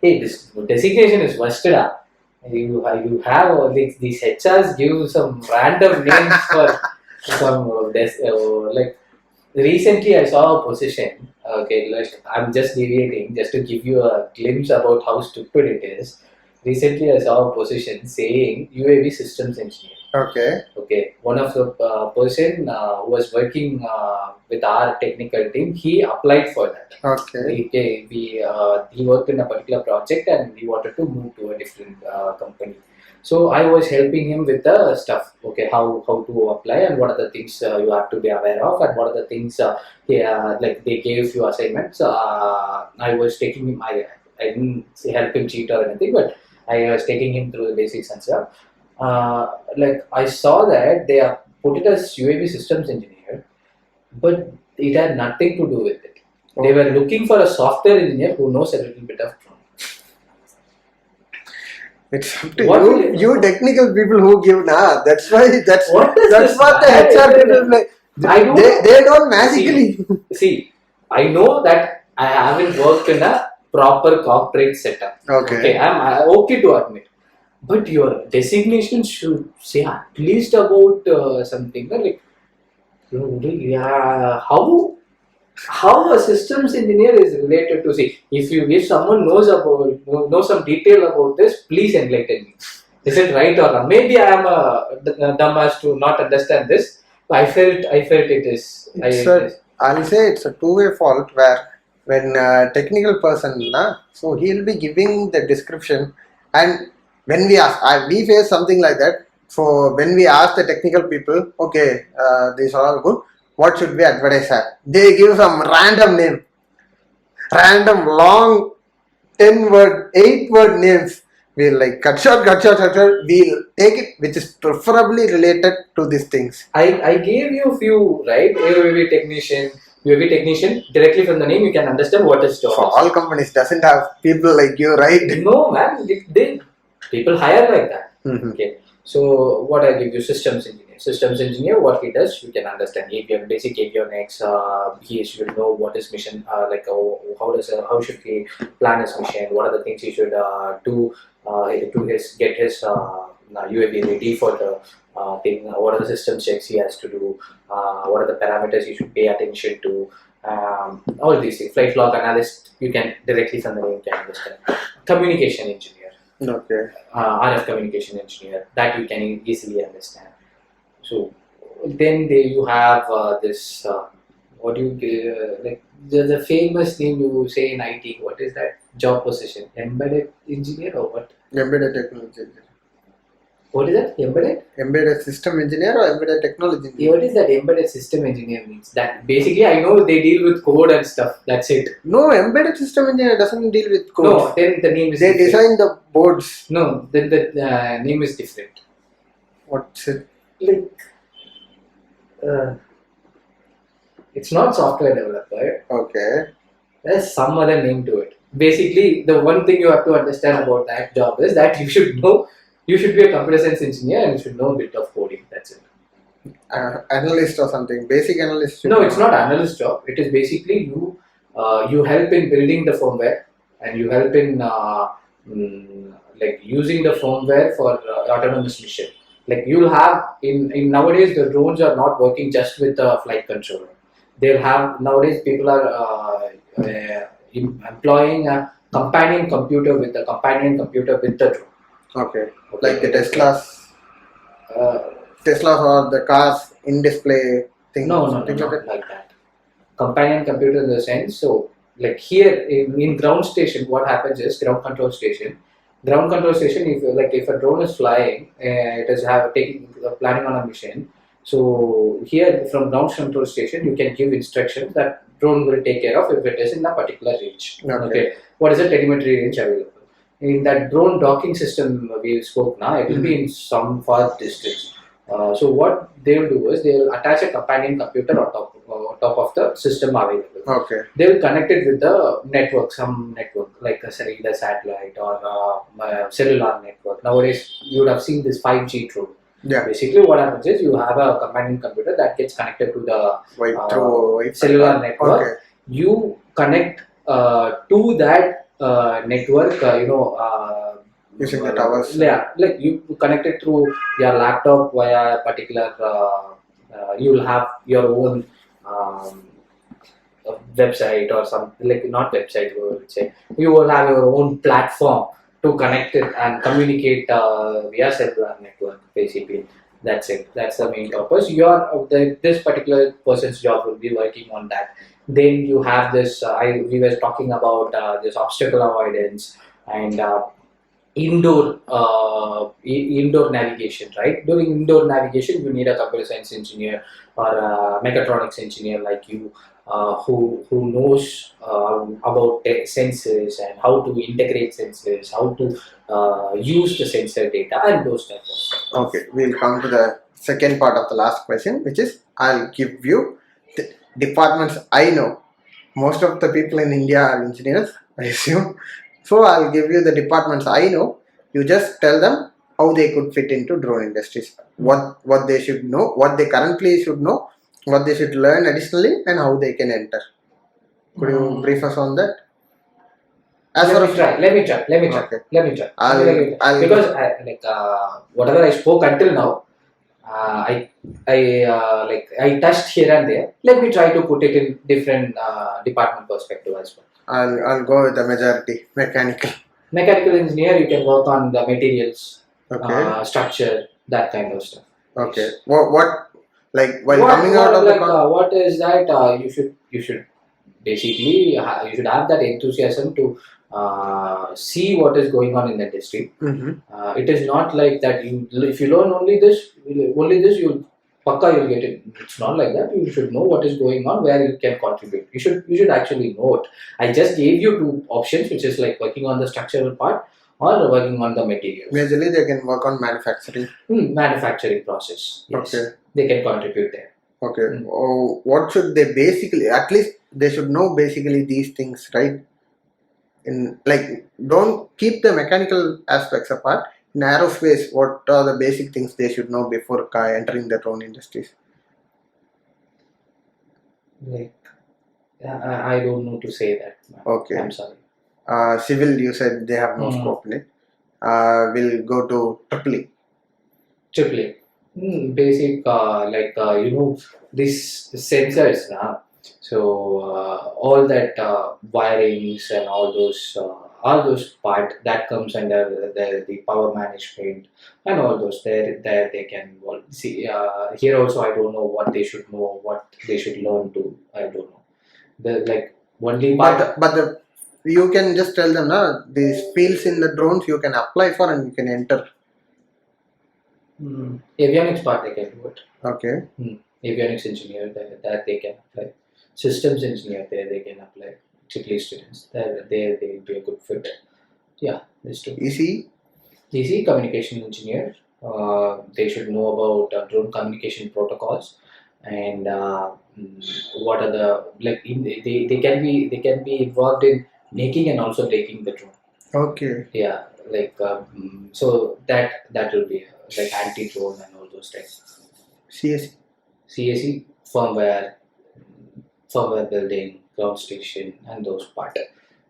Hey, this designation is busted up. You have all these HRs give some random names for some like recently I saw a position. Okay, like I'm just deviating just to give you a glimpse about how stupid it is. Recently I saw a position saying UAV systems engineer. Okay, one of the person who was working with our technical team, he applied for that. He worked in a particular project and he wanted to move to a different company. So I was helping him with the stuff. Okay, how to apply and what are the things you have to be aware of, and what are the things like they gave you assignments. I was taking him. I didn't help him cheat or anything, but I was taking him through the basics and stuff. Like I saw that they are put it as UAV systems engineer, but it had nothing to do with it. They were looking for a software engineer who knows a little bit of drone. It's up to you technical people who give that's what the HR people like. They don't magically see. I know that I haven't worked in a proper corporate setup. Okay, I'm okay to admit. But your designation should say at least about something like how a systems engineer is related to if someone knows some detail about this, please enlighten me. Is it right or wrong? Maybe I am dumb as to not understand this. But I felt it is. I'll say it's a two-way fault where when technical person, so he'll be giving the description, and when we ask, we face something like that. So when we ask the technical people, okay, these are all good. What should we advertise at? They give some random name, random long 10-word, 8-word names. We'll like cut short, cut short, cut short. We'll take it which is preferably related to these things. I gave you a few, right? UAV technician, directly from the name you can understand what is job. So all companies doesn't have people like you, right? No, man, they people hire like that. Mm-hmm. Okay. So what I give you, systems engineer. Systems engineer, what he does, you can understand basic avionics. He should know what is mission, how should he plan his mission, what are the things he should do get his UAV ready for the thing. What are the system checks he has to do? What are the parameters he should pay attention to? All these things. Flight log analyst, you can directly from the name can understand. Communication engineer. Okay. RF communication engineer, that you can easily understand. So then you have this what do you like the famous name you say in IT. What is that job position? Embedded engineer or what? Embedded technology engineer. What is that? Embedded system engineer or embedded technology engineer? What is that embedded system engineer means? That basically I know they deal with code and stuff. That's it. No, embedded system engineer doesn't deal with code. No, then the name is they different. design the boards. No, then the name is different. What's it? Like, it's not software developer. Okay. There's some other name to it. Basically, the one thing you have to understand about that job is that you should know. You should be a computer science engineer and you should know a bit of coding. That's it. Analyst or something. Basic analyst. No, it's not analyst job. It is basically you help in building the firmware and you help in like using the firmware for autonomous mission. Like you'll have in nowadays the drones are not working just with the flight controller. They'll have nowadays people are employing a companion computer with the drone. Okay. Like the Teslas or the cars in display thing. No, not like that. Companion computer in the sense, so like here in ground station, what happens is ground control station, if a drone is flying, it is planning on a mission. So here from ground control station, you can give instructions that drone will take care of if it is in a particular range. Okay. What is the telemetry range available? In that drone docking system we spoke now, it will be in some far distance. So what they will do is they will attach a companion computer on top of the system available. Okay. They will connect it with the network, some network like either satellite or cellular network. Nowadays you would have seen this 5G drone. Yeah. Basically, what happens is you have a companion computer that gets connected to the cellular network. Okay. You connect to that network, using the towers. Yeah, like you connect it through your laptop via a particular. You will have your own website or something, like not website. We would say you will have your own platform to connect it and communicate via cellular network. Basically, that's it. That's the main purpose. This particular person's job will be working on that. Then you have this. We were talking about this obstacle avoidance and indoor navigation. Right? During indoor navigation, you need a computer science engineer or a mechatronics engineer like you, who knows about sensors and how to integrate sensors, how to use the sensor data and those types of stuff. Okay, we'll come to the second part of the last question, which is I'll give you the departments I know. Most of the people in India are engineers, I assume. So I'll give you the departments I know. You just tell them how they could fit into drone industries, what they should know, what they currently should know, what they should learn additionally, and how they can enter. Could you brief us on that? Let me try. Okay. Because whatever I spoke until now, I touched here and there. Let me try to put it in different department perspective as well. I'll go with the majority, mechanical. Mechanical engineer, you can work on the materials, Okay. structure, that kind of stuff. Okay. What Like while coming out of what is that? You should basically you should have that enthusiasm to see what is going on in the industry. It is not like that. If you learn only this, you'll get it. It's not like that. You should know what is going on, where you can contribute. You should actually know it. I just gave you two options, which is like working on the structural part or working on the materials. Majorly, they can work on manufacturing. Manufacturing process. Yes. Okay. They can contribute there. Okay. Oh, what should they basically? At least they should know basically these things, right? In like, don't keep the mechanical aspects apart. In aerospace, what are the basic things they should know before entering their own industries? Like, I don't know to say that. Okay. I'm sorry. Civil, you said they have no scope in it. We'll go to AAA. Basic, these sensors. So all that wirings and all those part that comes under the power management and all those there they can see. Here also I don't know what they should know, what they should learn to. I don't know. Only part. But you can just tell them these fields in the drones you can apply for and you can enter. Avionics part they can do it. Okay. Avionics engineer that they can apply. Systems engineer there they can apply. AAA students there they will be a good fit. Yeah, these two. EC communication engineer. They should know about drone communication protocols and what are the they can be involved in making and also breaking the drone. Okay. Yeah, so that will be like anti-drone and all those things. CSE firmware building, ground station, and those part.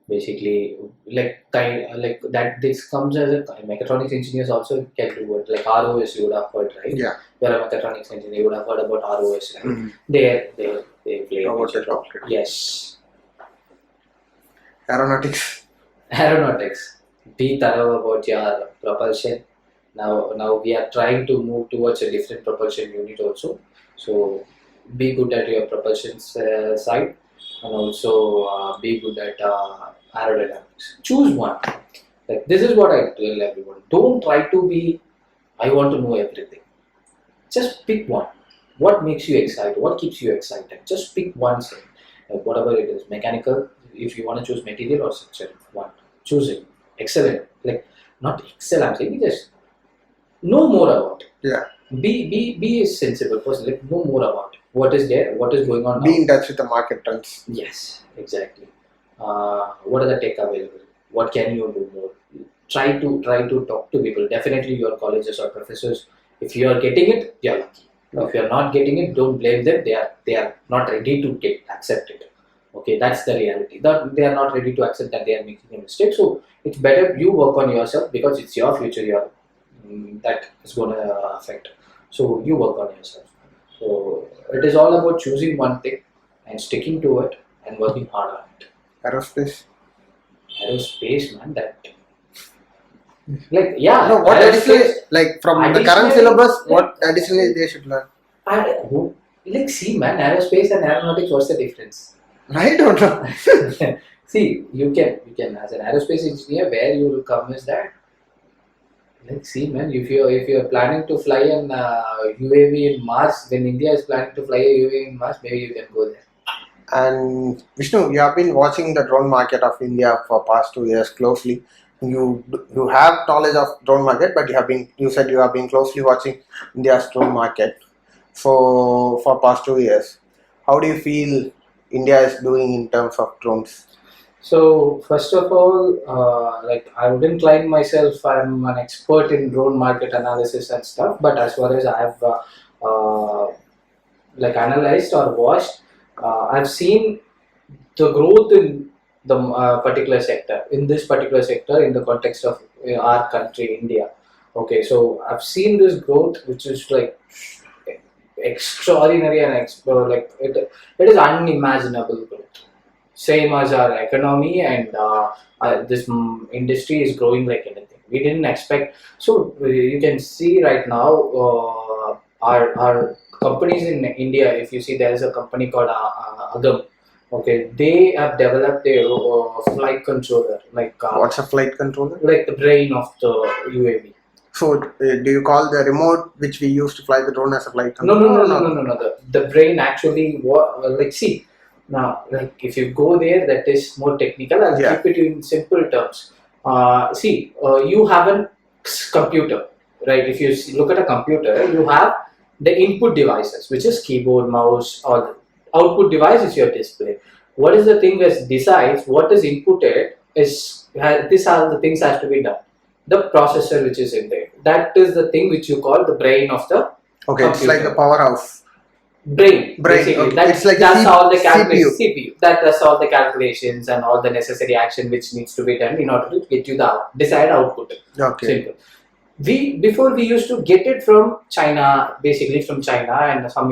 Basically, that. This comes as a mechatronics engineers also can do it. Like ROS, you would have heard, right? Yeah. You're a mechatronics engineer. You would have heard about ROS, right? They play. Yes. Aeronautics. Be thorough about your propulsion. Now we are trying to move towards a different propulsion unit also. So be good at your propulsion side and also be good at aerodynamics. Choose one. Like this is what I tell everyone. Don't try to be. I want to know everything. Just pick one. What makes you excited? What keeps you excited? Just pick one thing. Like whatever it is, mechanical. If you want to choose material or structure, one. Choose it. Excellent. Like not excel. I'm saying just know more about it. Yeah. Be a sensible person. Like know more about it. What is there? What is going on now? Be in touch with the market trends. Yes, exactly. What are the tech available? What can you do more? Try to talk to people. Definitely your colleges or professors. If you are getting it, you are lucky. If you are not getting it, don't blame them. They are not ready to accept it. Okay, that's the reality. That they are not ready to accept that they are making a mistake. So it's better you work on yourself because it's your future. That is going to affect. So you work on yourself. So it is all about choosing one thing and sticking to it and working hard on it. Aerospace, man. what additionally, like from the current syllabus, what additionally they should learn? See, man, aerospace and aeronautics. What's the difference? I don't know. See, you can as an aerospace engineer, where you will come is that. See, man, if you're planning to fly an UAV in Mars, when India is planning to fly a UAV in Mars, maybe you can go there. And Vishnu, you have been watching the drone market of India for past 2 years closely. You have knowledge of drone market, but you said you have been closely watching India's drone market for past 2 years. How do you feel India is doing in terms of drones? So first of all, I wouldn't claim myself I'm an expert in drone market analysis and stuff, but as far as I have analyzed or watched, I've seen the growth in the particular sector, in the context of our country, India. Okay, so I've seen this growth, which is like extraordinary and it is unimaginable growth. Same as our economy and this industry is growing like anything. We didn't expect. So you can see right now our companies in India, if you see, there is a company called Agam. Okay, they have developed a flight controller. Like what's a flight controller? Like the brain of the UAV. So, do you call the remote which we use to fly the drone as a flight No, controller? no. The brain actually, like, see, now, like, if you go there, that is more technical. I'll keep it in simple terms. You have a computer, right? If you look at a computer, you have the input devices, which is keyboard, mouse, or the output device is your display. What is the thing that decides what is inputted is these are the things has to be done. The processor which is in there, that is the thing which you call the brain of the computer. It's like the powerhouse. Brain. Okay. That's all the calculations. CPU. That does all the calculations and all the necessary action which needs to be done in order to get you the desired output. Okay. Simple. Before we used to get it from China, basically from China, and some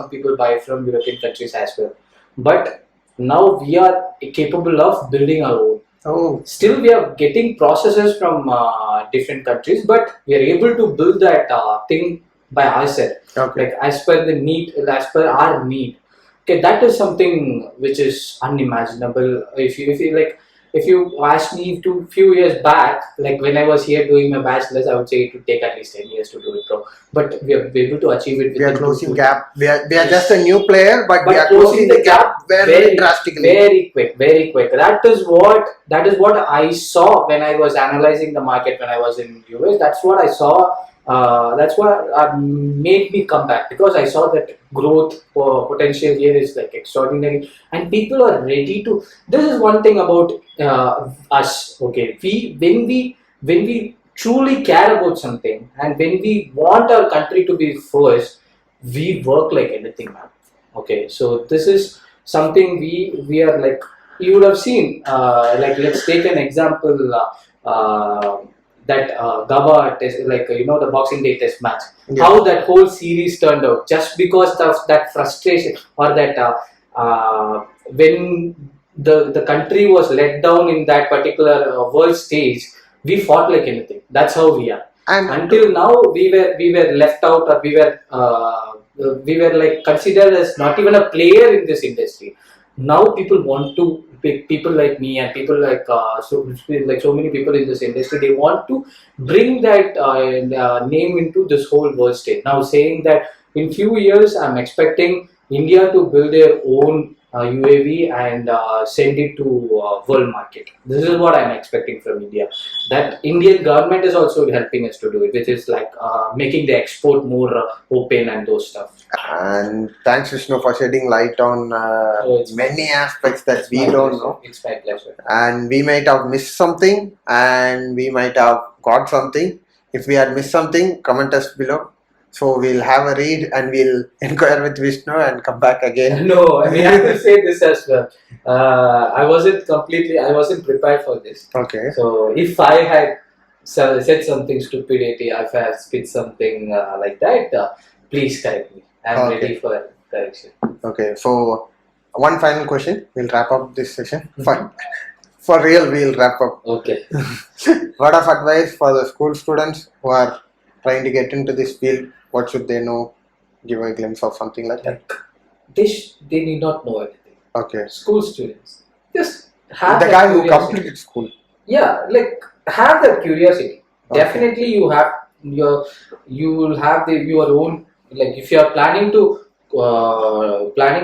people buy it from European countries as well. But now we are capable of building our own. Oh. Still, we are getting processes from different countries, but we are able to build that thing by ourselves. Okay. Like as per our need. Okay, that is something which is unimaginable. If you asked me few years back, like when I was here doing my bachelor's, I would say it would take at least 10 years to do it, bro. But we are able to achieve it. We are closing gap. We are just a new player, but we are closing the gap very drastically. Very quick. That is what I saw when I was analyzing the market when I was in US. That's what I saw. That's what made me come back, because I saw that growth potential here is like extraordinary, and people are ready to. This is one thing about us. Okay, when we truly care about something, and when we want our country to be first, we work like anything, man. Okay, so this is something we are like. You would have seen. Like, let's take an example. That Gaba test, like the Boxing Day test match, how that whole series turned out, just because of that frustration, or that when the country was let down in that particular world stage, we fought like anything. That's how we are. And until now, we were left out, or we were like considered as not even a player in this industry. Now people want to. People like me and people like so many people in this industry, they want to bring that name into this whole world stage. Now, saying that in few years, I'm expecting India to build their own UAV and send it to world market. This is what I'm expecting from India. That Indian government is also helping us to do it, which is like making the export more open and those stuff. And thanks, Vishnu, for shedding light on many aspects that we don't know. It's my pleasure. And we might have missed something, and we might have got something. If we had missed something, comment us below. So we'll have a read and we'll inquire with Vishnu and come back again. No, I mean, I have to say this as well. I wasn't prepared for this. Okay. So if I had said something stupidity, if I have spit something like that, please correct me. I'm ready for correction. Okay. So one final question. We'll wrap up this session. For real, we'll wrap up. Okay. Word of advice for the school students who are trying to get into this field. What should they know? Give a glimpse of something like that. They need not know anything. Okay. School students, just have the guy who completed school. Yeah, like have that curiosity. Okay. Definitely, you will have your own. Like if you are planning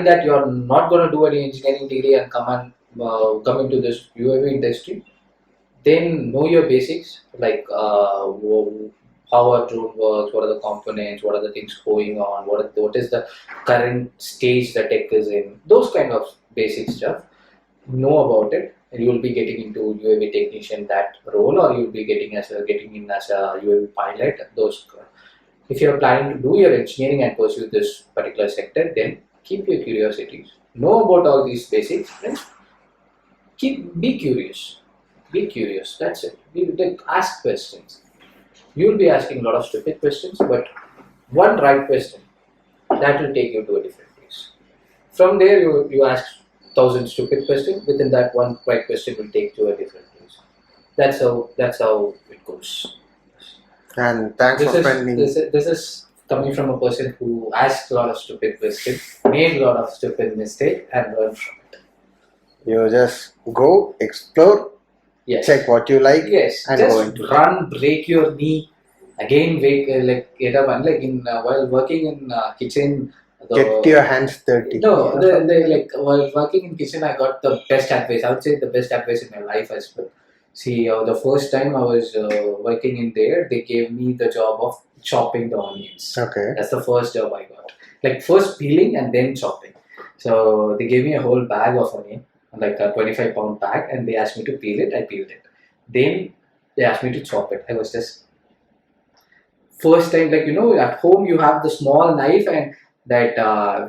that you are not going to do any engineering degree and come into this UAV industry, then know your basics, like how a drone works, what are the components, what are the things going on, what is the current stage the tech is in, those kind of basic stuff. Know about it, and you will be getting into UAV technician, that role, or you will be getting in as a UAV pilot. Those. If you are planning to do your engineering and pursue this particular sector, then keep your curiosities. Know about all these basics, and be curious. Be curious. That's it. Ask questions. You will be asking a lot of stupid questions, but one right question, that will take you to a different place. From there, you ask 1,000 stupid questions. Within that, one right question will take you to a different place. That's how it goes. And thanks for spending. This is coming from a person who asked a lot of stupid questions, made a lot of stupid mistakes, and learned from it. You just go, explore, Yes. check what you like, Yes. and Just go into it. run, break your knee, again wake get up, and like in while working in kitchen. Get your hands dirty. No, like while working in kitchen, I got the best advice. I would say the best advice in my life as well. See, the first time I was working in there, they gave me the job of chopping the onions. Okay. That's the first job I got. Like first peeling and then chopping. So they gave me a whole bag of onion, like a 25-pound bag, and they asked me to peel it. I peeled it. Then they asked me to chop it. I was just first time, like at home you have the small knife, and that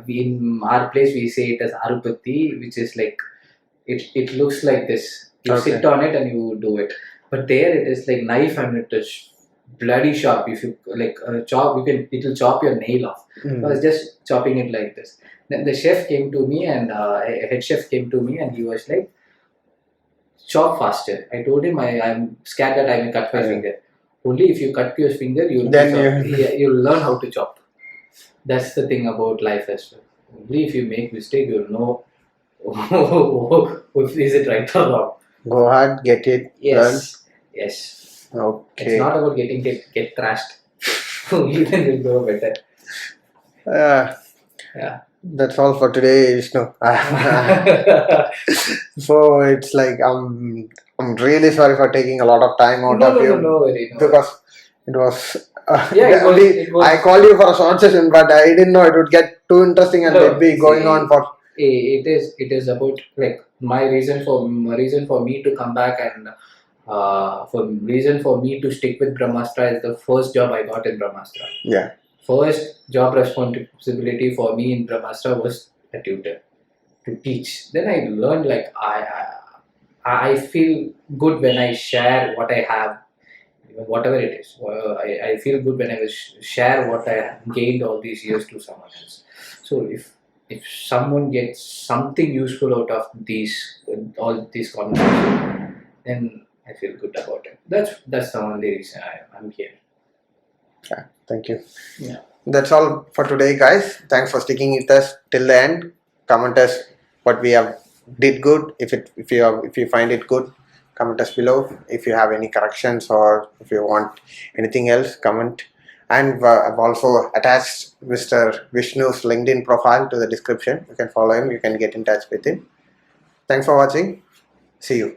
in our place we say it as arupatti, which is like it looks like this. You sit on it and you do it. But there it is like knife, and it is bloody sharp. If you like chop, it will chop your nail off. I was just chopping it like this. Then the chef came to me, and a head chef came to me, and he was like, chop faster. I told him I'm scared that I may cut my finger. Only if you cut your finger, you'll learn how to chop. That's the thing about life as well. Only if you make mistake, you'll know if is it right or wrong. Go ahead, get it. Yes. Yes. Okay. It's not about get thrashed. Only then you'll go better. Yeah. That's all for today, Vishnu. So it's like I'm really sorry for taking a lot of time out of you. No. Because it was. It was. I called you for a short session, but I didn't know it would get too interesting and it'd be going on for. It is about like my reason for me to come back, and reason for me to stick with Brahmastra is the first job I got in Brahmastra. Yeah. First job responsibility for me in Brahmastra was a tutor, to teach. Then I learned like I feel good when I share what I have, whatever it is. I feel good when I share what I gained all these years to someone else. So if someone gets something useful out of all these conversations, then I feel good about it. That's the only reason I'm here. Yeah, thank you. Yeah. That's all for today, guys. Thanks for sticking with us till the end. Comment us what we have did good. If you find it good, comment us below. If you have any corrections or if you want anything else, comment. And I've also attached Mr. Vishnu's LinkedIn profile to the description. You can follow him. You can get in touch with him. Thanks for watching. See you.